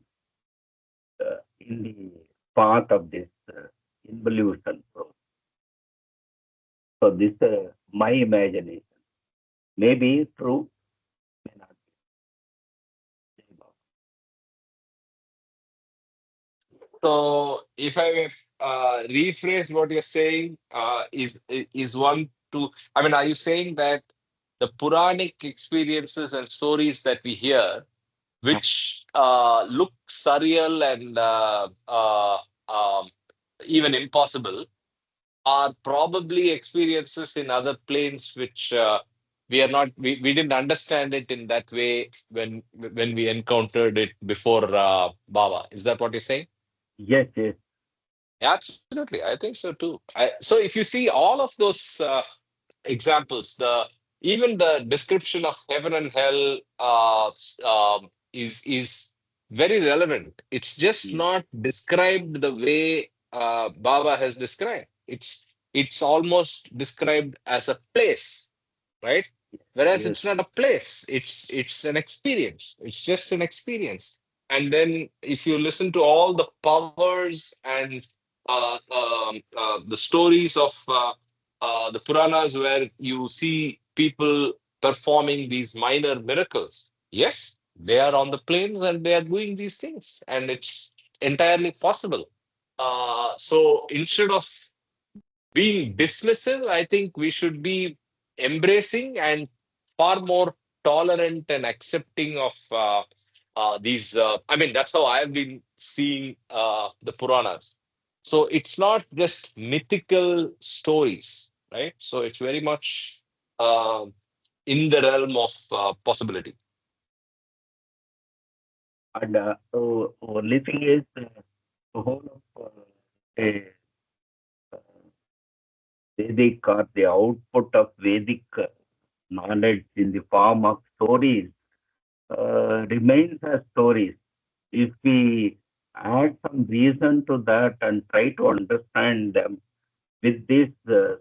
in the path of this involution. So this my imagination. Maybe true, may not be. So if I may rephrase what you're saying, is one to. I mean, are you saying that the Puranic experiences and stories that we hear, which look surreal and even impossible, are probably experiences in other planes which we didn't understand it in that way when we encountered it before Baba. Is that what you're saying? Yes, yes, Absolutely, I think so too. So if you see all of those examples, even the description of heaven and hell is very relevant. It's just yes, not described the way Baba has described. It's almost described as a place, right? Whereas yes, it's not a place. It's an experience. It's just an experience. And then if you listen to all the powers and the stories of the Puranas where you see people performing these minor miracles. Yes, they are on the plains and they are doing these things, and it's entirely possible. So instead of being dismissive, I think we should be embracing and far more tolerant and accepting of I mean, that's how I've been seeing the Puranas. So it's not just mythical stories, right? So it's very much uh, in the realm of possibility. And only thing is, the whole of uh, Vedic or the output of Vedic knowledge in the form of stories remains as stories. If we add some reason to that and try to understand them with this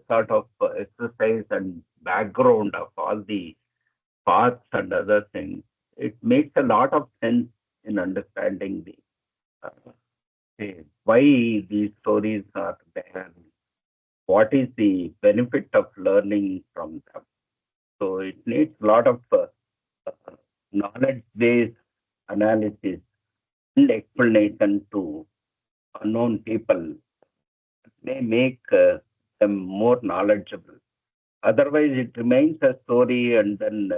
sort of exercise and background of all the paths and other things, it makes a lot of sense in understanding the why these stories are there, what is the benefit of learning from them. So it needs a lot of knowledge-based analysis and explanation to unknown people may make them more knowledgeable. Otherwise, it remains a story and then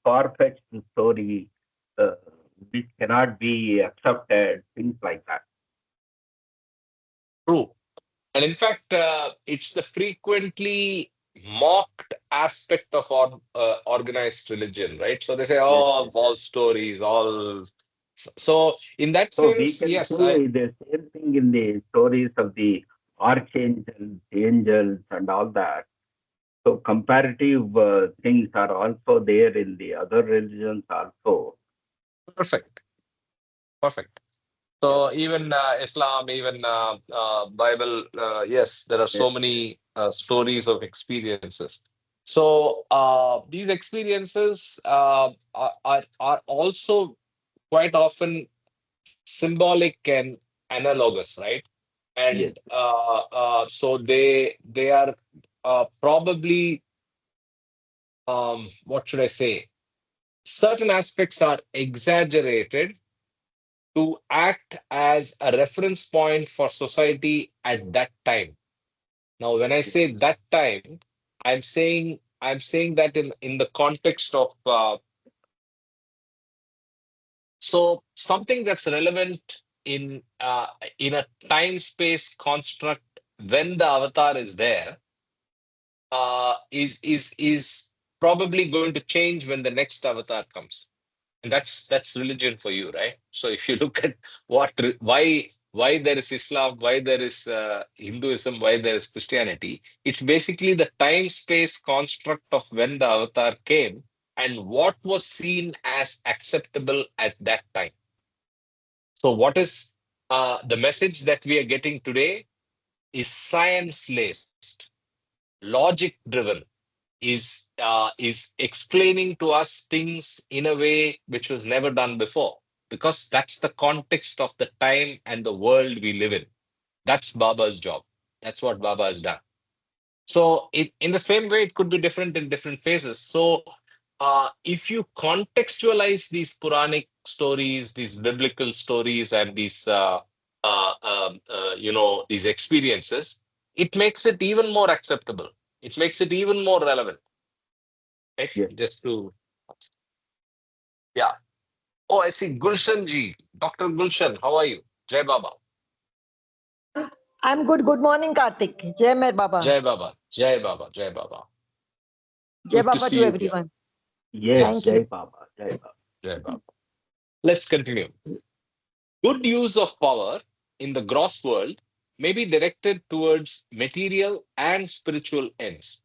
far-fetched story uh, which cannot be accepted, things like that. True. And in fact, it's the frequently mocked aspect of organized religion, right? So they say, Yes, oh, yes, yes. all stories, all. So in that So we sense, can yes, see the same thing in the stories of the archangels, angels, and all that. So comparative things are also there in the other religions also. perfect, perfect. Yes, So even Islam, even Bible, yes, there are yes, so yes, many stories of experiences. So these experiences are also quite often symbolic and analogous, right? yes, And so they are probably what should I say? Certain aspects are exaggerated to act as a reference point for society at that time. Now, when I yes, say that time, I'm saying that in the context of so something that's relevant in a time space construct when the avatar is there is probably going to change when the next avatar comes. And that's religion for you, right? So if you look at why there is Islam, why there is Hinduism, why there is Christianity, it's basically the time space construct of when the avatar came and what was seen as acceptable at that time. So what is the message that we are getting today is science laced, logic driven, is explaining to us things in a way which was never done before, because that's the context of the time and the world we live in. That's Baba's job. That's what Baba has done. So in the same way, it could be different in different phases. So if you contextualize these Puranic stories, these biblical stories, and these these experiences, it makes it even more acceptable. It makes it even more relevant. Right? yes. Just to yeah. Oh, I see Gulshan ji, Dr. Gulshan. How are you? Jai Baba. I'm good. Good morning, Karthik. Jai Mai Baba. Jai Baba. Jai Baba. Jai Baba. Jai Good to Baba see to you here. everyone. Yes, Thank you. Yes. Jai Baba, Jai Baba. Jai Baba. Let's continue. Good use of power in the gross world may be directed towards material and spiritual ends.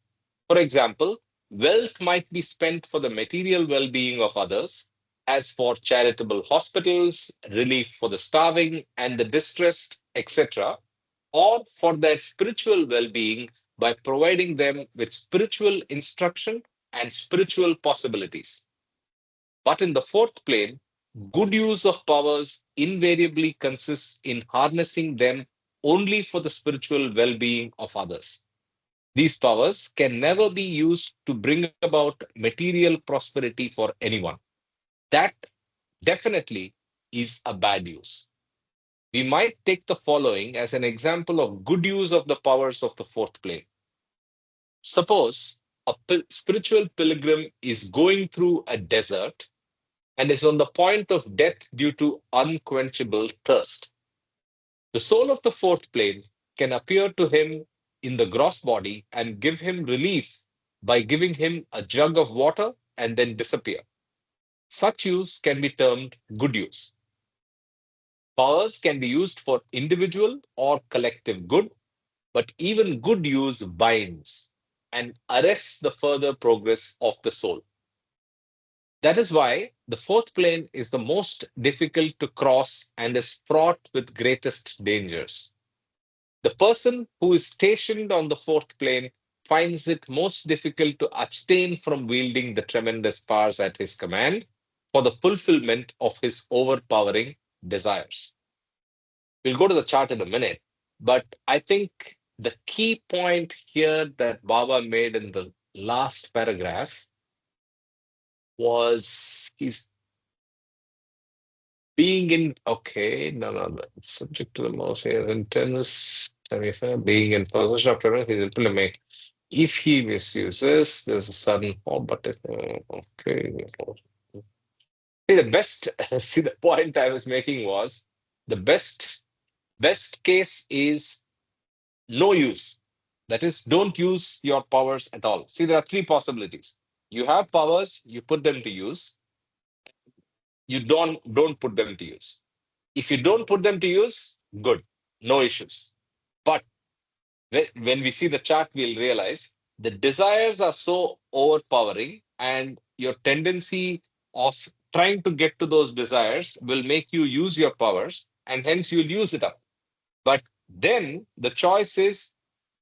For example, wealth might be spent for the material well being of others, as for charitable hospitals, relief for the starving and the distressed, etc., or for their spiritual well being by providing them with spiritual instruction and spiritual possibilities. But in the fourth plane, good use of powers invariably consists in harnessing them only for the spiritual well being of others. These powers can never be used to bring about material prosperity for anyone. That definitely is a bad use. We might take the following as an example of good use of the powers of the fourth plane. Suppose a spiritual pilgrim is going through a desert and is on the point of death due to unquenchable thirst. The soul of the fourth plane can appear to him in the gross body and give him relief by giving him a jug of water and then disappear. Such use can be termed good use. Powers can be used for individual or collective good, but even good use binds and arrests the further progress of the soul. That is why the fourth plane is the most difficult to cross and is fraught with greatest dangers. The person who is stationed on the fourth plane finds it most difficult to abstain from wielding the tremendous powers at his command for the fulfillment of his overpowering desires. We'll go to the chart in a minute, but I think the key point here that Baba made in the last paragraph was he's being in, okay, no, subject to the most intense, being in possession of terror, he's implement. If he misuses, there's a sudden fall, but okay. See, the best, see, the point I was making was the best case is no use. That is, don't use your powers at all. See, there are three possibilities. You have powers, you put them to use. You don't put them to use. If you don't put them to use, good, no issues. But when we see the chart, we'll realize the desires are so overpowering, and your tendency of trying to get to those desires will make you use your powers, and hence you'll use it up. But then the choice is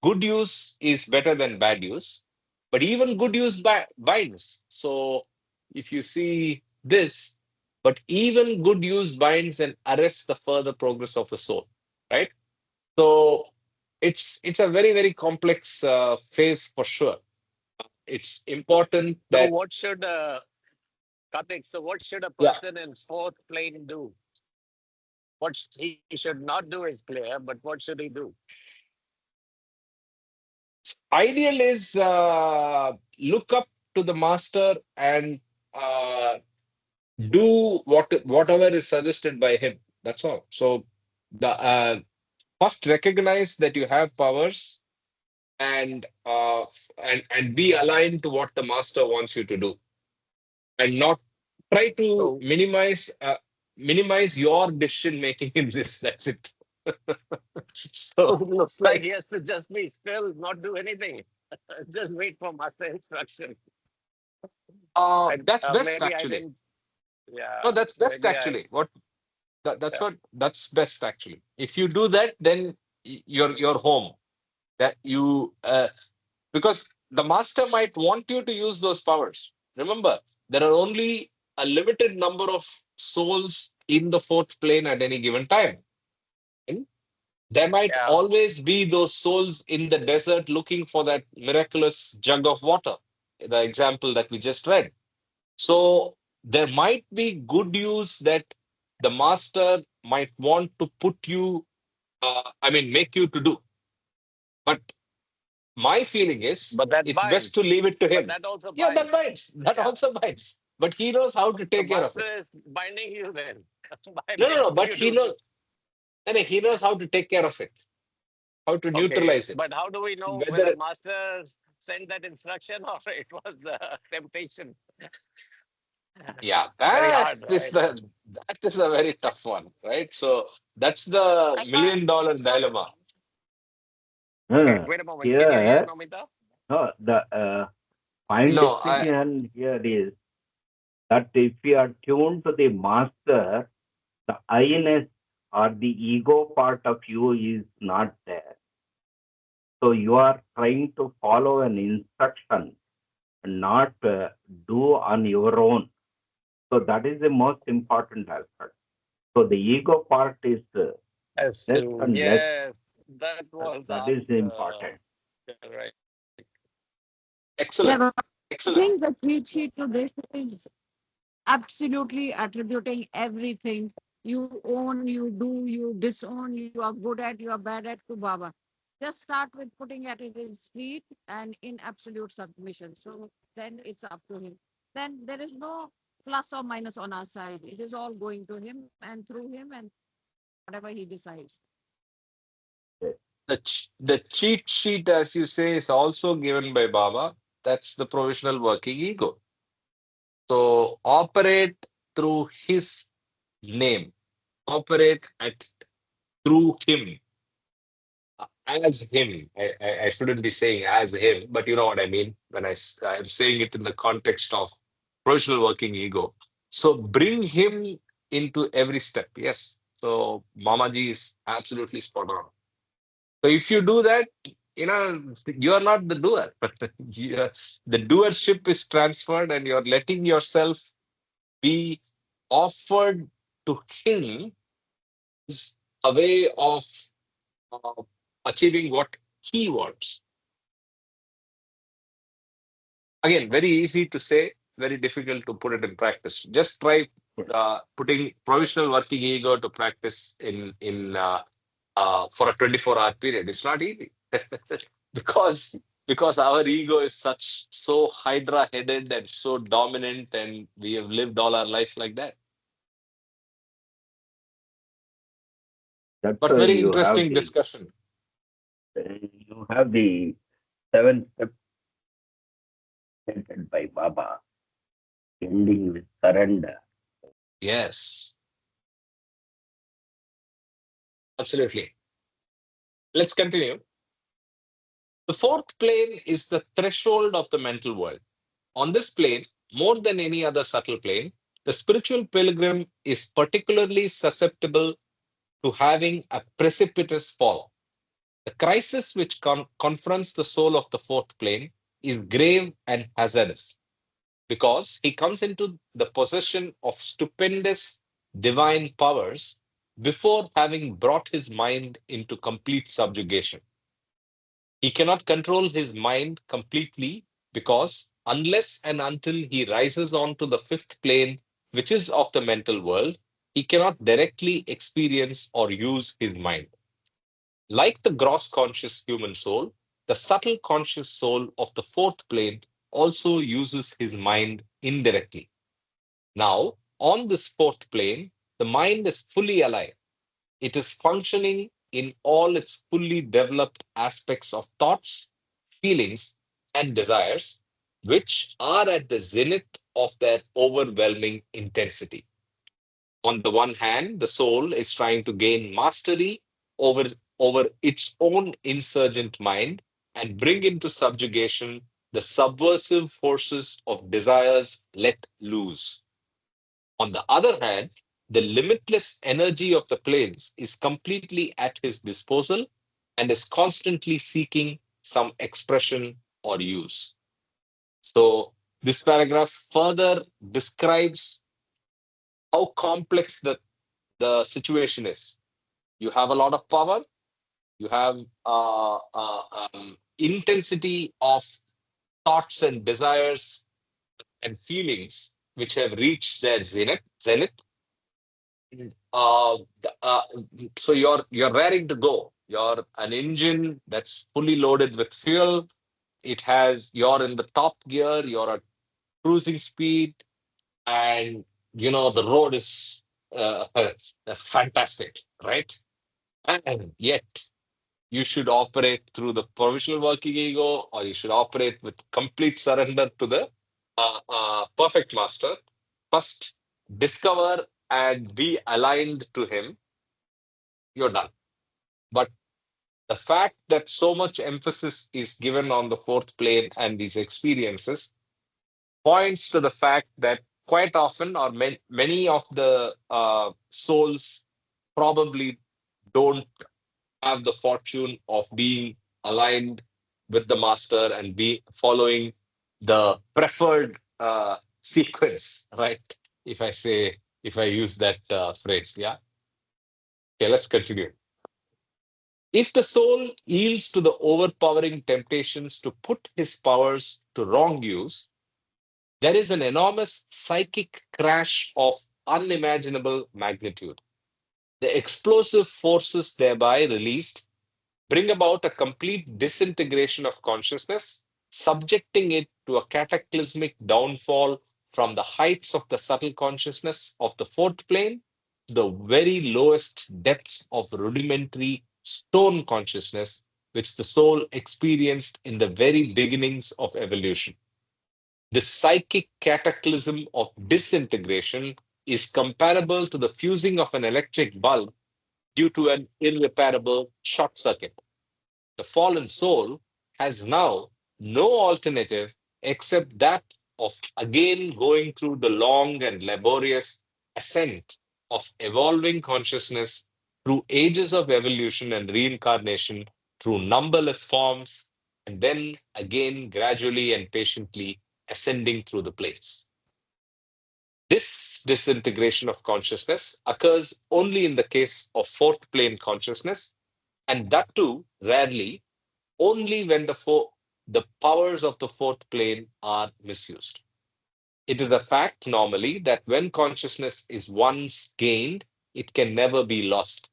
good use is better than bad use, but even good use binds. So if you see this, but even good use binds and arrests the further progress of the soul, right? So it's a very complex phase for sure. It's important So that what should Karthik, so what should a yeah, person in fourth plane do? What he should not do is clear, but what should he do? ideal is look up to the master and uh, do whatever is suggested by him. That's all. So the first recognize that you have powers and be aligned to what the master wants you to do, and not try to So minimize your decision making in this. That's it. So looks like he like has to just be still, not do anything. Just wait for master instruction. that's best Maybe I actually. didn't. Yeah, No, that's best maybe I. actually. That's Yeah. what that's best actually. If you do that, then you're home. That you because the master might want you to use those powers. Remember, there are only a limited number of souls in the fourth plane at any given time. And there might Yeah. always be those souls in the desert looking for that miraculous jug of water, the example that we just read. So there might be good use that the master might want to put you, make you to do. But my feeling is But that it's best to binds. leave it to But him. that also Yeah, that binds. binds. That Yeah. also binds. But he knows how to The take care of it. master is binding you then by No. making But you he do knows. this. No, he knows how to take care of it. How to Okay. neutralize it. But how do we know whether Whether master sent that instruction or it was the temptation? yeah, Very hard, right? that is a very tough one, right? So that's the I can't. $1 million dilemma. Okay. Uh, Wait a moment. Can you hear Here, Nomita? the point No, I distinction here is that if you are tuned to the master, the I-ness or the ego part of you is not there. So you are trying to follow an instruction and not do on your own. So that is the most important aspect. So the ego part is As less to and less. yes, that was the That is answer. important. Yeah, right. excellent, Yeah, but I excellent. think the cheat sheet to this is absolutely attributing everything you own, you do, you disown, you are good at, you are bad at to Baba. Just start with putting at his feet and in absolute submission. So then it's up to him. Then there is no plus or minus on our side. It is all going to him and through him and whatever he decides. The cheat sheet, as you say, is also given by Baba. That's the provisional working ego. So operate through his name, operate through him, as him. I shouldn't be saying as him, but you know what I mean when I'm saying it in the context of provisional working ego. So bring him into every step. Yes. So Mamaji is absolutely spot on. So if you do that, you are not the doer. The doership is transferred, and you're letting yourself be offered to him as a way of uh, achieving what he wants. Again, very easy to say, very difficult to put it in practice. Just try putting provisional working ego to practice in for a 24-hour period. It's not easy because because our ego is so hydra headed and so dominant, and we have lived all our life like that. That's But why very interesting discussion. you have the 7 steps stated by Baba, ending with surrender. Yes, absolutely. Let's continue. The fourth plane is the threshold of the mental world. On this plane, more than any other subtle plane, the spiritual pilgrim is particularly susceptible to having a precipitous fall. The crisis which confronts the soul of the fourth plane is grave and hazardous because he comes into the possession of stupendous divine powers before having brought his mind into complete subjugation. He cannot control his mind completely because unless and until he rises on to the fifth plane, which is of the mental world, he cannot directly experience or use his mind. Like the gross conscious human soul, the subtle conscious soul of the fourth plane also uses his mind indirectly. Now, on this fourth plane, the mind is fully alive. It is functioning in all its fully developed aspects of thoughts, feelings, and desires, which are at the zenith of their overwhelming intensity. On the one hand, the soul is trying to gain mastery over, over its own insurgent mind and bring into subjugation the subversive forces of desires let loose. On the other hand, the limitless energy of the planes is completely at his disposal and is constantly seeking some expression or use. So, this paragraph further describes how complex the situation is. You have a lot of power, you have intensity of thoughts and desires and feelings which have reached their zenith. Uh, so you're raring to go. You're an engine that's fully loaded with fuel. You're in the top gear. You're at cruising speed, and the road is fantastic, right? And yet you should operate through the provisional working ego, or you should operate with complete surrender to the perfect master. First, discover and be aligned to him. You're done. But the fact that so much emphasis is given on the fourth plane and these experiences points to the fact that quite often, or many of the souls probably don't have the fortune of being aligned with the master and be following the preferred sequence, right? If I use that phrase, yeah. Okay, let's continue. If the soul yields to the overpowering temptations to put his powers to wrong use, there is an enormous psychic crash of unimaginable magnitude. The explosive forces thereby released bring about a complete disintegration of consciousness, subjecting it to a cataclysmic downfall from the heights of the subtle consciousness of the fourth plane to the very lowest depths of rudimentary stone consciousness, which the soul experienced in the very beginnings of evolution. The psychic cataclysm of disintegration is comparable to the fusing of an electric bulb due to an irreparable short circuit. The fallen soul has now no alternative except that of again going through the long and laborious ascent of evolving consciousness through ages of evolution and reincarnation, through numberless forms, and then again gradually and patiently ascending through the planes. This disintegration of consciousness occurs only in the case of fourth plane consciousness, and that too rarely, only when the powers of the fourth plane are misused. It is a fact normally that when consciousness is once gained, it can never be lost.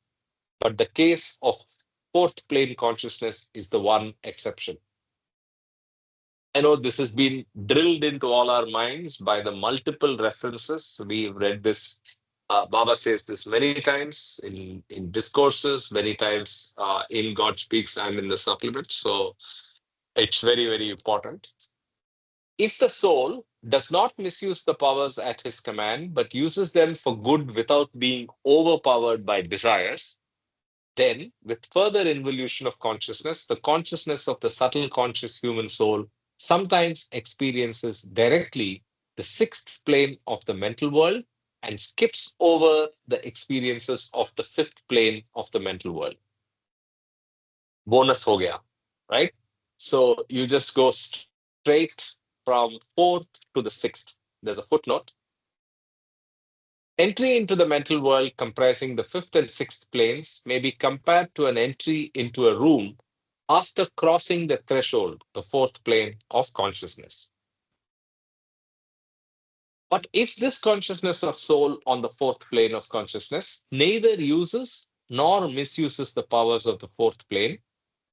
But the case of fourth plane consciousness is the one exception. I know this has been drilled into all our minds by the multiple references. We've read this. Baba says this many times in discourses, many times in God Speaks and in the supplement. So it's very, very important. If the soul does not misuse the powers at his command, but uses them for good without being overpowered by desires, then with further involution of consciousness, the consciousness of the subtle conscious human soul sometimes experiences directly the sixth plane of the mental world and skips over the experiences of the fifth plane of the mental world. Bonus ho gaya, right? So you just go straight from fourth to the sixth. There's a footnote. Entry into the mental world comprising the fifth and sixth planes may be compared to an entry into a room after crossing the threshold, the fourth plane of consciousness. But if this consciousness of soul on the fourth plane of consciousness neither uses nor misuses the powers of the fourth plane,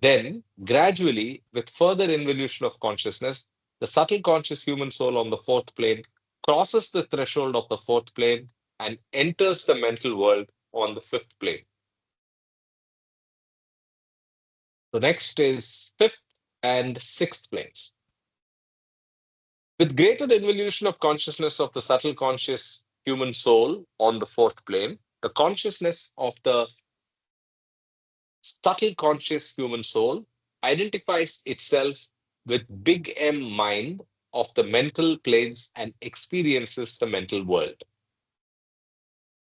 then gradually, with further involution of consciousness, the subtle conscious human soul on the fourth plane crosses the threshold of the fourth plane and enters the mental world on the fifth plane. So next is fifth and sixth planes. With greater involution of consciousness of the subtle conscious human soul on the fourth plane, the consciousness of the subtle conscious human soul identifies itself with big M mind of the mental planes and experiences the mental world.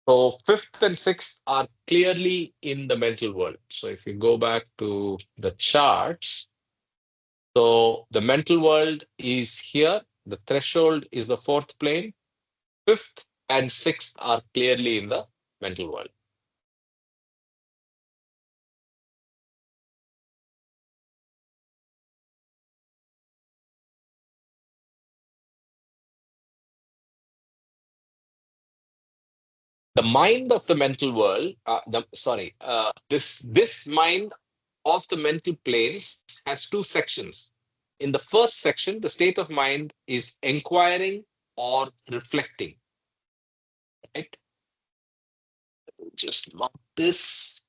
So fifth and sixth are clearly in the mental world. So if you go back to the charts, so the mental world is here. The threshold is the fourth plane. Fifth and sixth are clearly in the mental world. The mind of the mental world, this mind of the mental planes has two sections. In the first section, the state of mind is inquiring or reflecting. Right? Just mark this.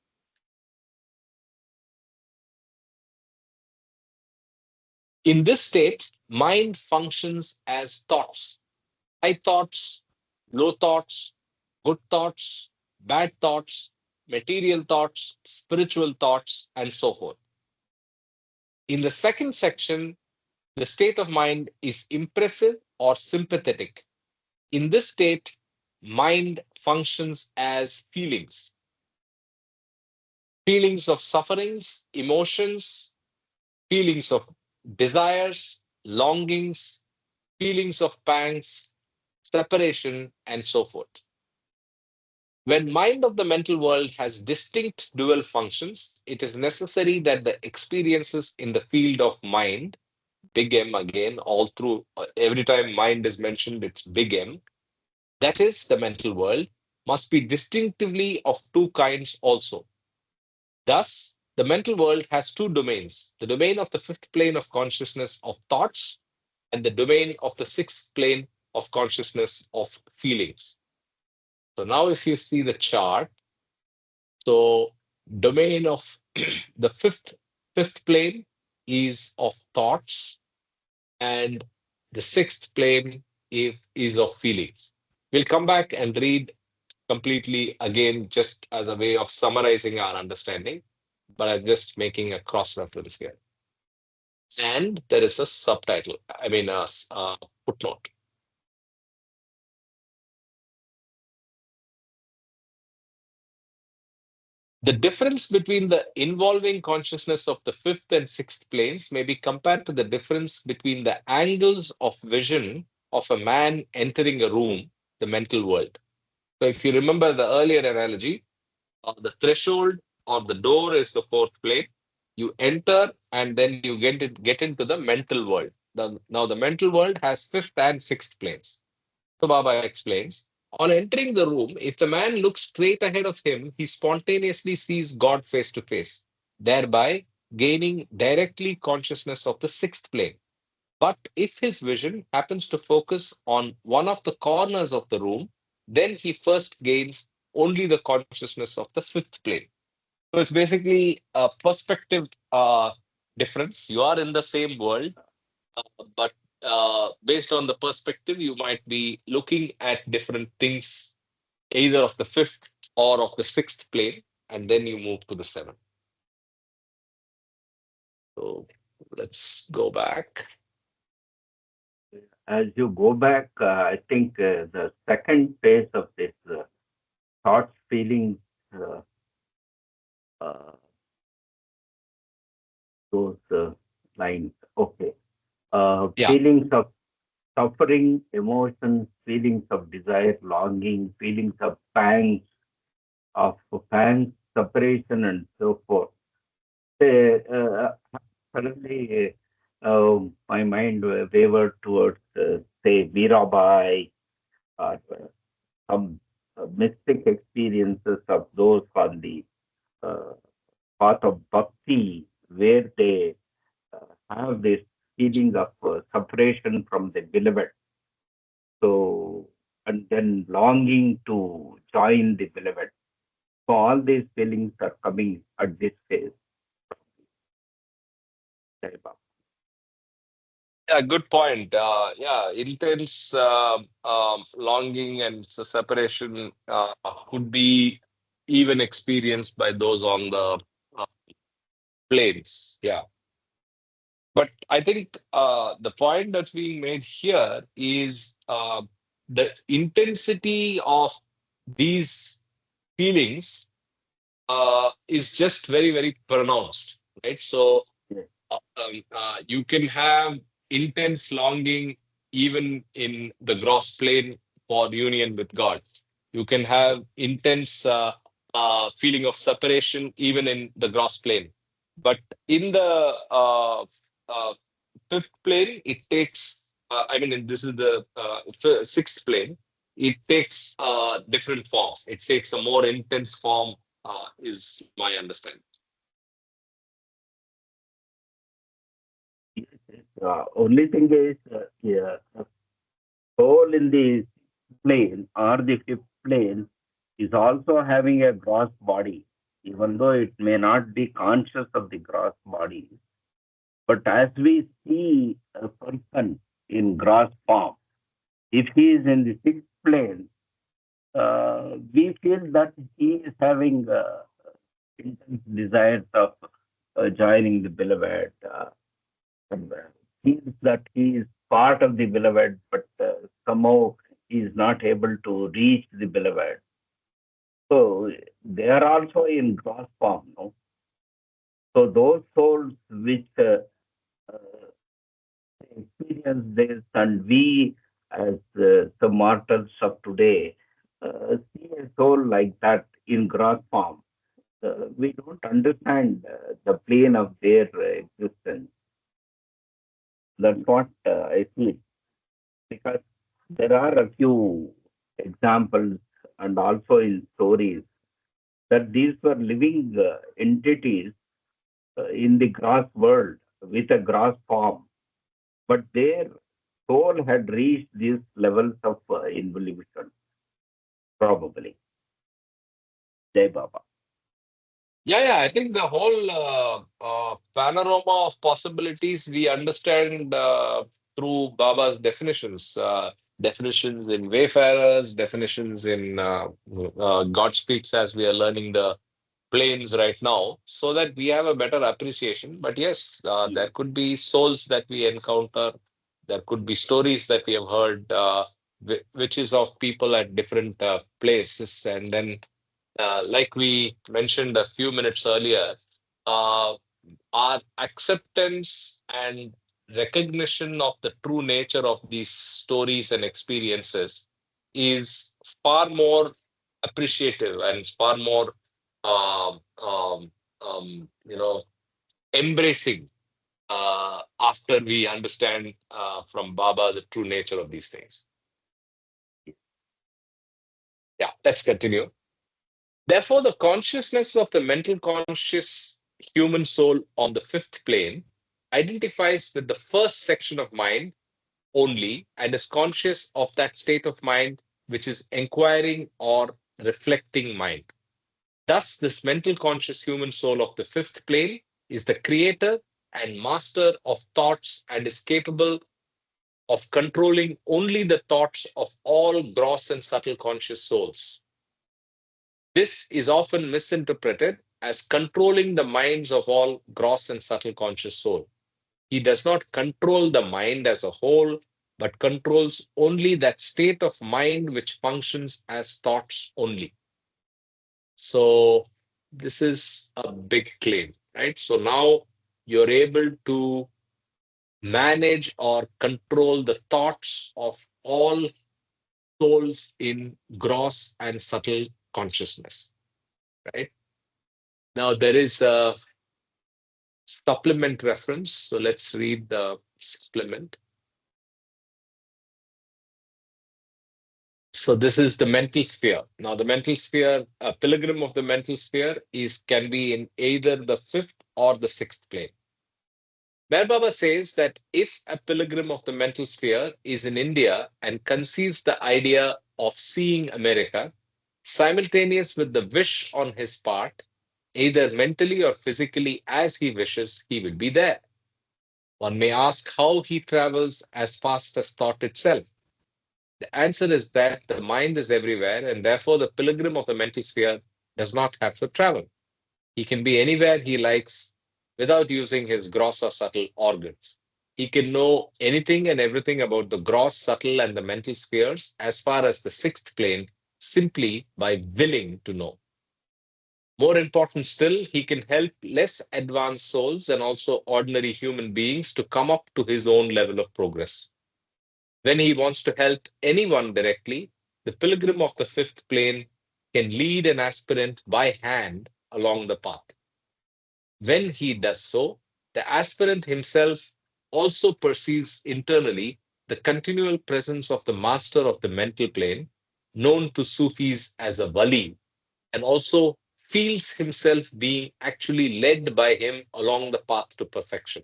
In this state, mind functions as thoughts, high thoughts, low thoughts, good thoughts, bad thoughts, material thoughts, spiritual thoughts, and so forth. In the second section, the state of mind is impressive or sympathetic. In this state, mind functions as feelings. Feelings of sufferings, emotions, feelings of desires, longings, feelings of pangs, separation, and so forth. When mind of the mental world has distinct dual functions, it is necessary that the experiences in the field of mind, big M again, all through, every time mind is mentioned, it's big M, that is the mental world, must be distinctively of two kinds also. Thus, the mental world has two domains, the domain of the fifth plane of consciousness of thoughts and the domain of the sixth plane of consciousness of feelings. So now if you see the chart, so domain of the fifth plane is of thoughts, and the sixth plane is of feelings. We'll come back and read completely again, just as a way of summarizing our understanding, but I'm just making a cross reference here. And there is a subtitle, I mean, a footnote. The difference between the involving consciousness of the fifth and sixth planes may be compared to the difference between the angles of vision of a man entering a room, the mental world. So if you remember the earlier analogy, the threshold or the door is the fourth plane. You enter and then you get into the mental world. Now the mental world has fifth and sixth planes. So Baba explains, on entering the room, if the man looks straight ahead of him, he spontaneously sees God face to face, thereby gaining directly consciousness of the sixth plane. But if his vision happens to focus on one of the corners of the room, then he first gains only the consciousness of the fifth plane. So it's basically a perspective difference. You are in the same world, but based on the perspective, you might be looking at different things, either of the fifth or of the sixth plane, and then you move to the seventh. So let's go back. As you go back, I think the second phase of this thoughts, feelings, uh, uh, those lines. Okay. Yeah. Feelings of suffering, emotions, feelings of desire, longing, feelings of pangs, separation, and so forth. Suddenly, my mind wavered towards, say, Mirabai, or some mystic experiences of those on the uh, path of bhakti, where they have this feeling of separation from the beloved. So, and then longing to join the beloved. So, all these feelings are coming at this phase. Yeah, good point. Yeah, intense longing and separation could be even experienced by those on the uh, planes. Yeah. But I think the point that's being made here is the intensity of these feelings is just very, very pronounced, right? So Yes. you can have intense longing even in the gross plane for union with God. You can have intense feeling of separation even in the gross plane. But in the uh, fifth plane, it takes, I mean, this is the sixth plane, it takes different forms. It takes a more intense form, is my understanding. Only thing is, yeah, soul in the plane or the fifth plane is also having a gross body, even though it may not be conscious of the gross body. But as we see a person in gross form, if he is in the sixth plane, we feel that he is having intense desires of joining the beloved. And, feels that he is part of the beloved, but somehow he is not able to reach the beloved. So they are also in gross form. No? So those souls which uh, experience this, and we as the mortals of today see a soul like that in gross form, we don't understand the plane of their existence. That's what I feel, because there are a few examples and also in stories that these were living entities in the gross world with a gross form, but their soul had reached these levels of involution, probably. Jai Baba. Yeah, I think the whole panorama of possibilities we understand through Baba's definitions. Definitions in Wayfarers, definitions in God Speaks as we are learning the planes right now, so that we have a better appreciation. But yes, there could be souls that we encounter. There could be stories that we have heard, which is of people at different places. And then, like we mentioned a few minutes earlier, uh, our acceptance and recognition of the true nature of these stories and experiences is far more appreciative and far more um, um, you know, embracing after we understand from Baba the true nature of these things. Yeah, let's continue. Therefore, the consciousness of the mental conscious human soul on the fifth plane identifies with the first section of mind only and is conscious of that state of mind which is inquiring or reflecting mind. Thus, this mental conscious human soul of the fifth plane is the creator and master of thoughts and is capable of controlling only the thoughts of all gross and subtle conscious souls. This is often misinterpreted as controlling the minds of all gross and subtle conscious soul. He does not control the mind as a whole, but controls only that state of mind which functions as thoughts only. So this is a big claim, right? So now you're able to manage or control the thoughts of all souls in gross and subtle consciousness, right? Now there is a supplement reference. So let's read the supplement. So this is the mental sphere. Now the mental sphere, a pilgrim of the mental sphere can be in either the fifth or the sixth plane. Meher Baba says that if a pilgrim of the mental sphere is in India and conceives the idea of seeing America, simultaneous with the wish on his part, either mentally or physically as he wishes, he will be there. One may ask how he travels as fast as thought itself. The answer is that the mind is everywhere, and therefore the pilgrim of the mental sphere does not have to travel. He can be anywhere he likes without using his gross or subtle organs. He can know anything and everything about the gross, subtle, and the mental spheres as far as the sixth plane simply by willing to know. More important still, he can help less advanced souls and also ordinary human beings to come up to his own level of progress. When he wants to help anyone directly, the pilgrim of the fifth plane can lead an aspirant by hand along the path. When he does so, the aspirant himself also perceives internally the continual presence of the master of the mental plane, known to Sufis as a wali, and also feels himself being actually led by him along the path to perfection.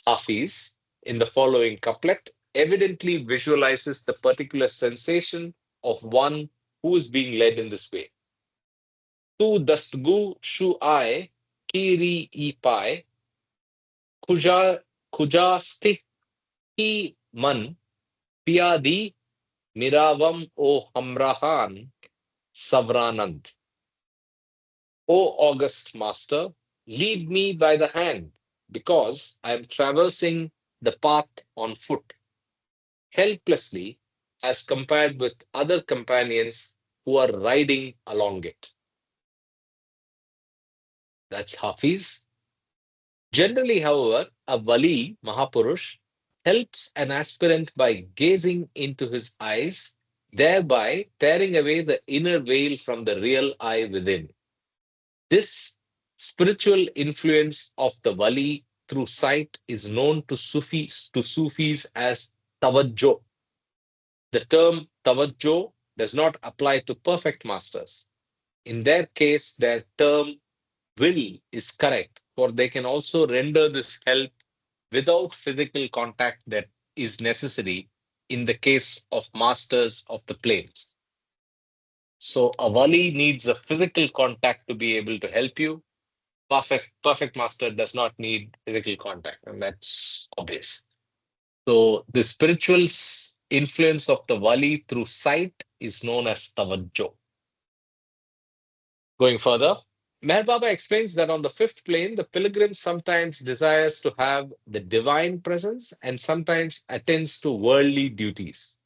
Hafiz, in the following couplet, evidently visualizes the particular sensation of one who is being led in this way. Tu dastgu shu ai kiri e pai kuja kujasti ki man piadi miravam o hamrahan savranand. O august master, lead me by the hand, because I am traversing the path on foot, helplessly, as compared with other companions who are riding along it. That's Hafiz. Generally, however, a Wali, Mahapurush, helps an aspirant by gazing into his eyes, thereby tearing away the inner veil from the real eye within. This spiritual influence of the Wali through sight is known to Sufis as tawajjo. The term tawajjo does not apply to perfect masters. In their case, their term will is correct, for they can also render this help without physical contact is necessary in the case of masters of the planes. So a wali needs a physical contact to be able to help you. Perfect master does not need physical contact, and that's obvious. So the spiritual influence of the wali through sight is known as tawajjuh. Going further, Meher Baba explains that on the fifth plane, the pilgrim sometimes desires to have the divine presence and sometimes attends to worldly duties.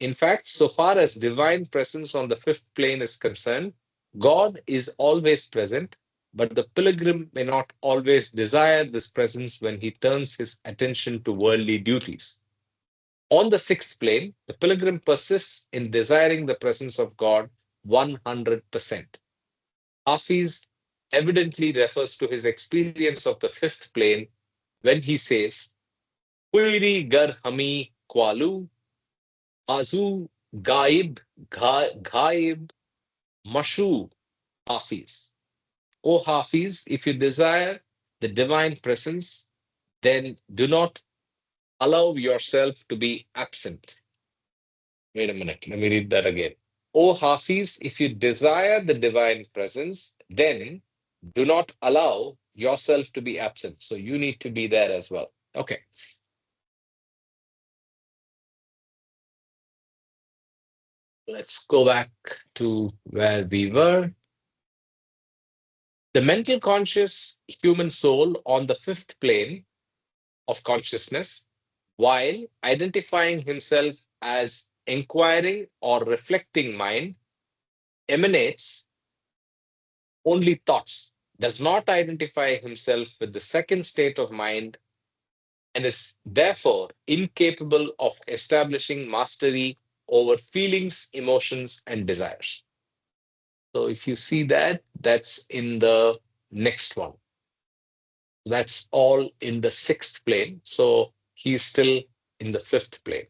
In fact, so far as divine presence on the fifth plane is concerned, God is always present, but the pilgrim may not always desire this presence when he turns his attention to worldly duties. On the sixth plane, the pilgrim persists in desiring the presence of God 100%. Hafiz evidently refers to his experience of the fifth plane when he says, Huiri gar hami kwalu, azu gaib, ghaib, mashu, Hafiz. O Hafiz, if you desire the divine presence, then do not allow yourself to be absent. Wait a minute, let me read that again. O Hafiz, if you desire the divine presence, then do not allow yourself to be absent. So you need to be there as well. Okay. Let's go back to where we were. The mental conscious human soul on the fifth plane of consciousness, while identifying himself as inquiring or reflecting mind, emanates only thoughts, does not identify himself with the second state of mind, and is therefore incapable of establishing mastery over feelings, emotions, and desires. So if you see that, that's in the next one. That's all in the sixth plane. So he's still in the fifth plane.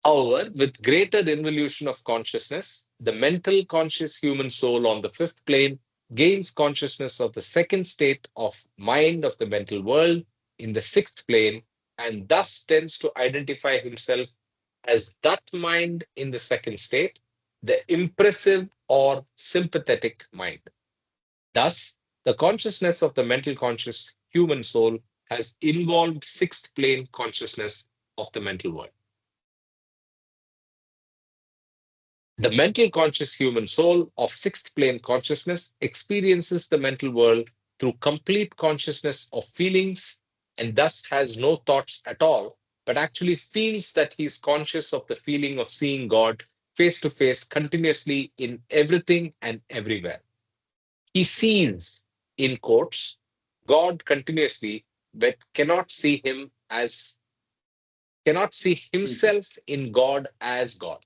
However, with greater involution of consciousness, the mental conscious human soul on the fifth plane gains consciousness of the second state of mind of the mental world in the sixth plane, and thus tends to identify himself as that mind in the second state, the impressive or sympathetic mind. Thus, the consciousness of the mental conscious human soul has involved sixth plane consciousness of the mental world. The mental conscious human soul of sixth plane consciousness experiences the mental world through complete consciousness of feelings and thus has no thoughts at all, but actually feels that he is conscious of the feeling of seeing God face to face continuously in everything and everywhere. He sees, in quotes, God continuously, but cannot see himself in God as God.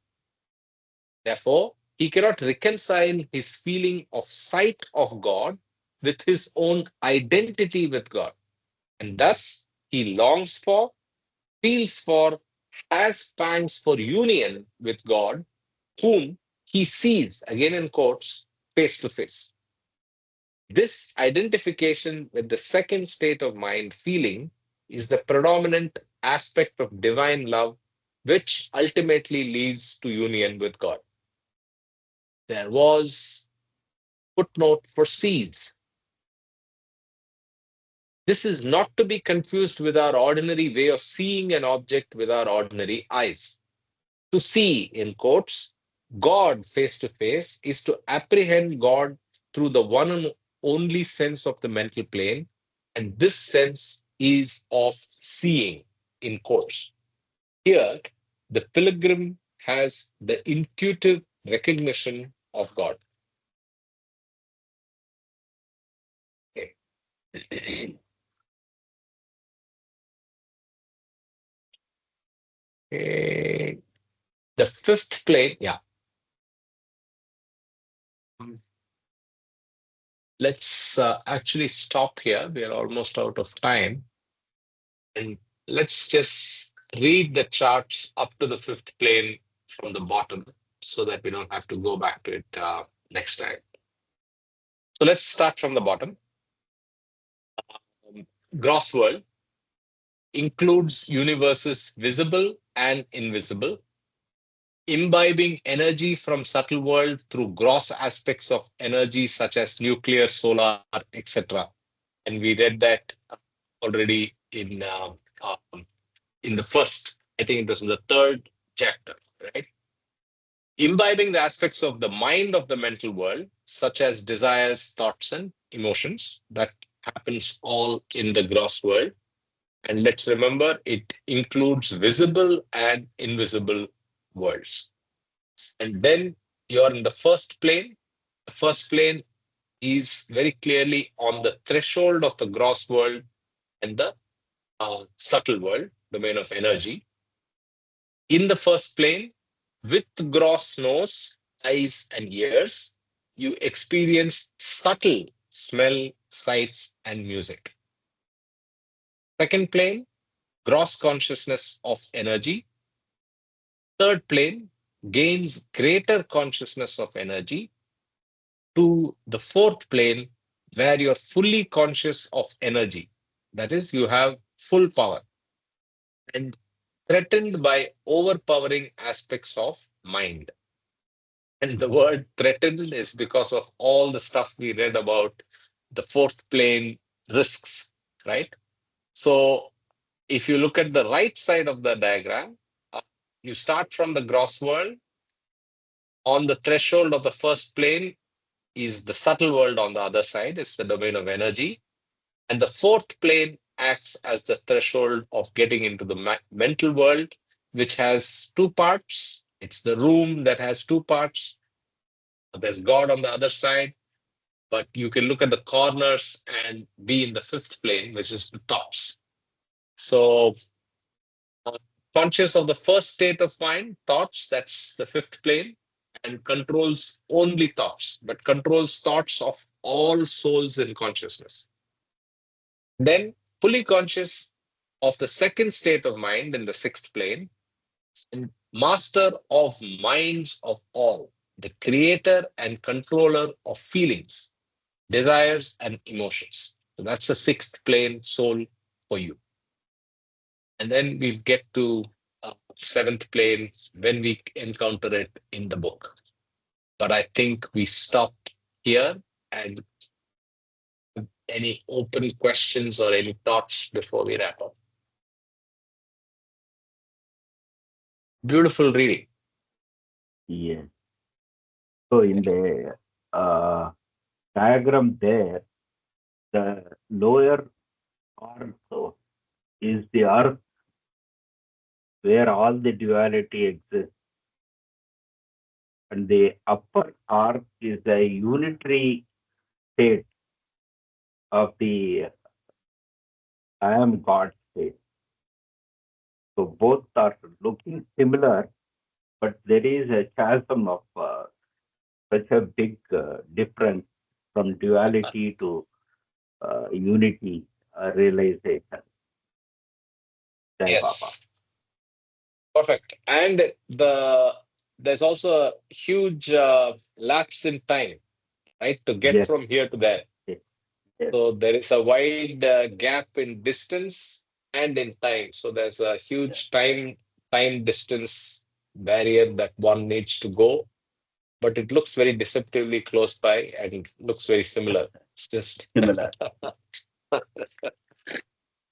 Therefore, he cannot reconcile his feeling of sight of God with his own identity with God. And thus, he longs for, feels for, has pangs for union with God, whom he sees, again in quotes, face to face. This identification with the second state of mind, feeling, is the predominant aspect of divine love, which ultimately leads to union with God. There was footnote for seeds. This is not to be confused with our ordinary way of seeing an object with our ordinary eyes. To see, in quotes, God face to face is to apprehend God through the one and only sense of the mental plane, and this sense is of seeing, in quotes. Here, the pilgrim has the intuitive recognition of God. Okay. Okay. The fifth plane, yeah. Let's actually stop here. We are almost out of time. And let's just read the charts up to the fifth plane from the bottom so that we don't have to go back to it next time. So let's start from the bottom. gross world includes universes visible and invisible, imbibing energy from subtle world through gross aspects of energy such as nuclear, solar, etc. And we read that already in the first, I think it was in the third chapter, right? Imbibing the aspects of the mind of the mental world, such as desires, thoughts, and emotions, that happens all in the gross world. And let's remember, it includes visible and invisible worlds. And then you're in the first plane. The first plane is very clearly on the threshold of the gross world and the subtle world, domain of energy. In the first plane, with gross nose, eyes, and ears, you experience subtle smell, sights, and music. Second plane, gross consciousness of energy. Third plane gains greater consciousness of energy to the fourth plane, where you're fully conscious of energy. That is, you have full power and threatened by overpowering aspects of mind. And the word threatened is because of all the stuff we read about the fourth plane risks, right? So if you look at the right side of the diagram, you start from the gross world. On the threshold of the first plane is the subtle world on the other side, it's the domain of energy. And the fourth plane acts as the threshold of getting into the mental world, which has two parts. It's the room that has two parts. There's God on the other side, but you can look at the corners and be in the fifth plane, which is the thoughts. So, conscious of the first state of mind, thoughts, that's the fifth plane, and controls only thoughts, but controls thoughts of all souls in consciousness. Then, fully conscious of the second state of mind in the sixth plane, and master of minds of all, the creator and controller of feelings, desires, and emotions. So that's the sixth plane soul for you. And then we'll get to seventh plane when we encounter it in the book. But I think we stopped here. And any open questions or any thoughts before we wrap up? Beautiful reading. Yes. So in the diagram there, the lower ortho is the earth where all the duality exists. And the upper arc is a unitary state of the I am God state. So both are looking similar, but there is a chasm of such a big difference from duality to unity realization. Jai Baba. Yes. Perfect. And there's also a huge lapse in time, right, to get Yes, from here to there. yes, yes. So there is a wide gap in distance and in time. So there's a huge time distance barrier that one needs to go, but it looks very deceptively close by and looks very similar. It's just Similar.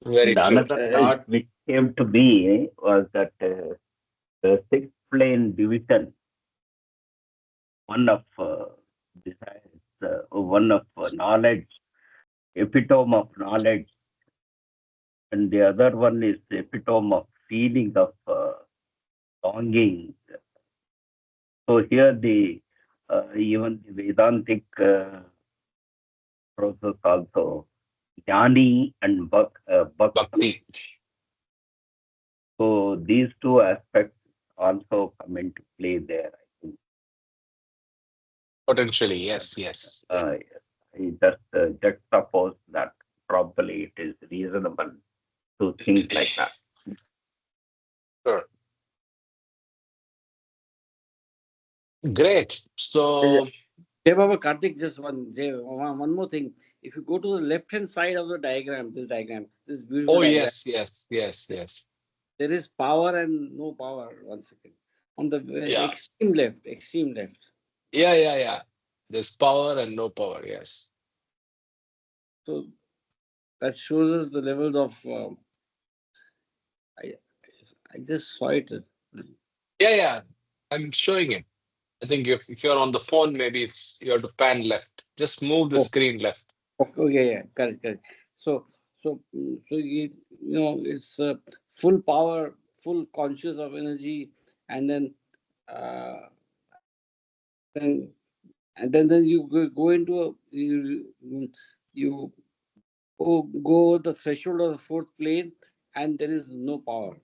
very And true. another thought which came to me was that the sixth plane division, one of desires, one of knowledge, epitome of knowledge, and the other one is the epitome of feeling of longing. So here the even the Vedantic process also, jnani and bhakti. Bhakti. So these two aspects also come into play there. I think. Potentially, yes, yes. I just juxtapose that. Probably it is reasonable to think like that. Sure. Great. So Jai Baba Karthik, just one more thing. If you go to the left hand side of the diagram, this beautiful Oh, diagram, yes, yes, yes, yes. there is power and no power. One second. On the Yeah, extreme left. yeah, yeah, yeah. There's power and no power. Yes. So that shows us the levels of. I I just saw it. Yeah, yeah. I'm showing it. I think if you're on the phone, maybe it's you have to pan left. Just move the Oh, screen left. okay, yeah, correct. So it's full power, full conscious of energy, and uh, then then you go into you go over the threshold of the fourth plane, and there is no power.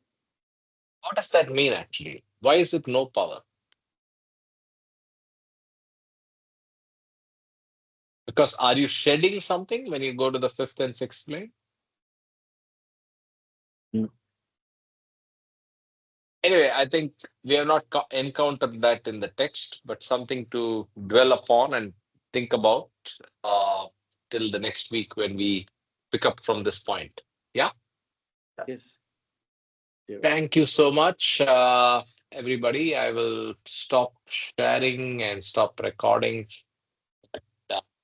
What does that mean actually? Why is it no power? Because are you shedding something when you go to the fifth and sixth plane? Mm. Anyway, I think we have not encountered that in the text, but something to dwell upon and think about uh, till the next week when we pick up from this point. Yeah. Yes. Yeah. Thank you so much, everybody. I will stop sharing and stop recording.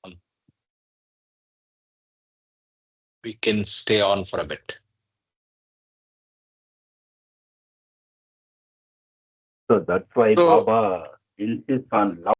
Um, we can stay on for a bit. So that's why So Baba insists on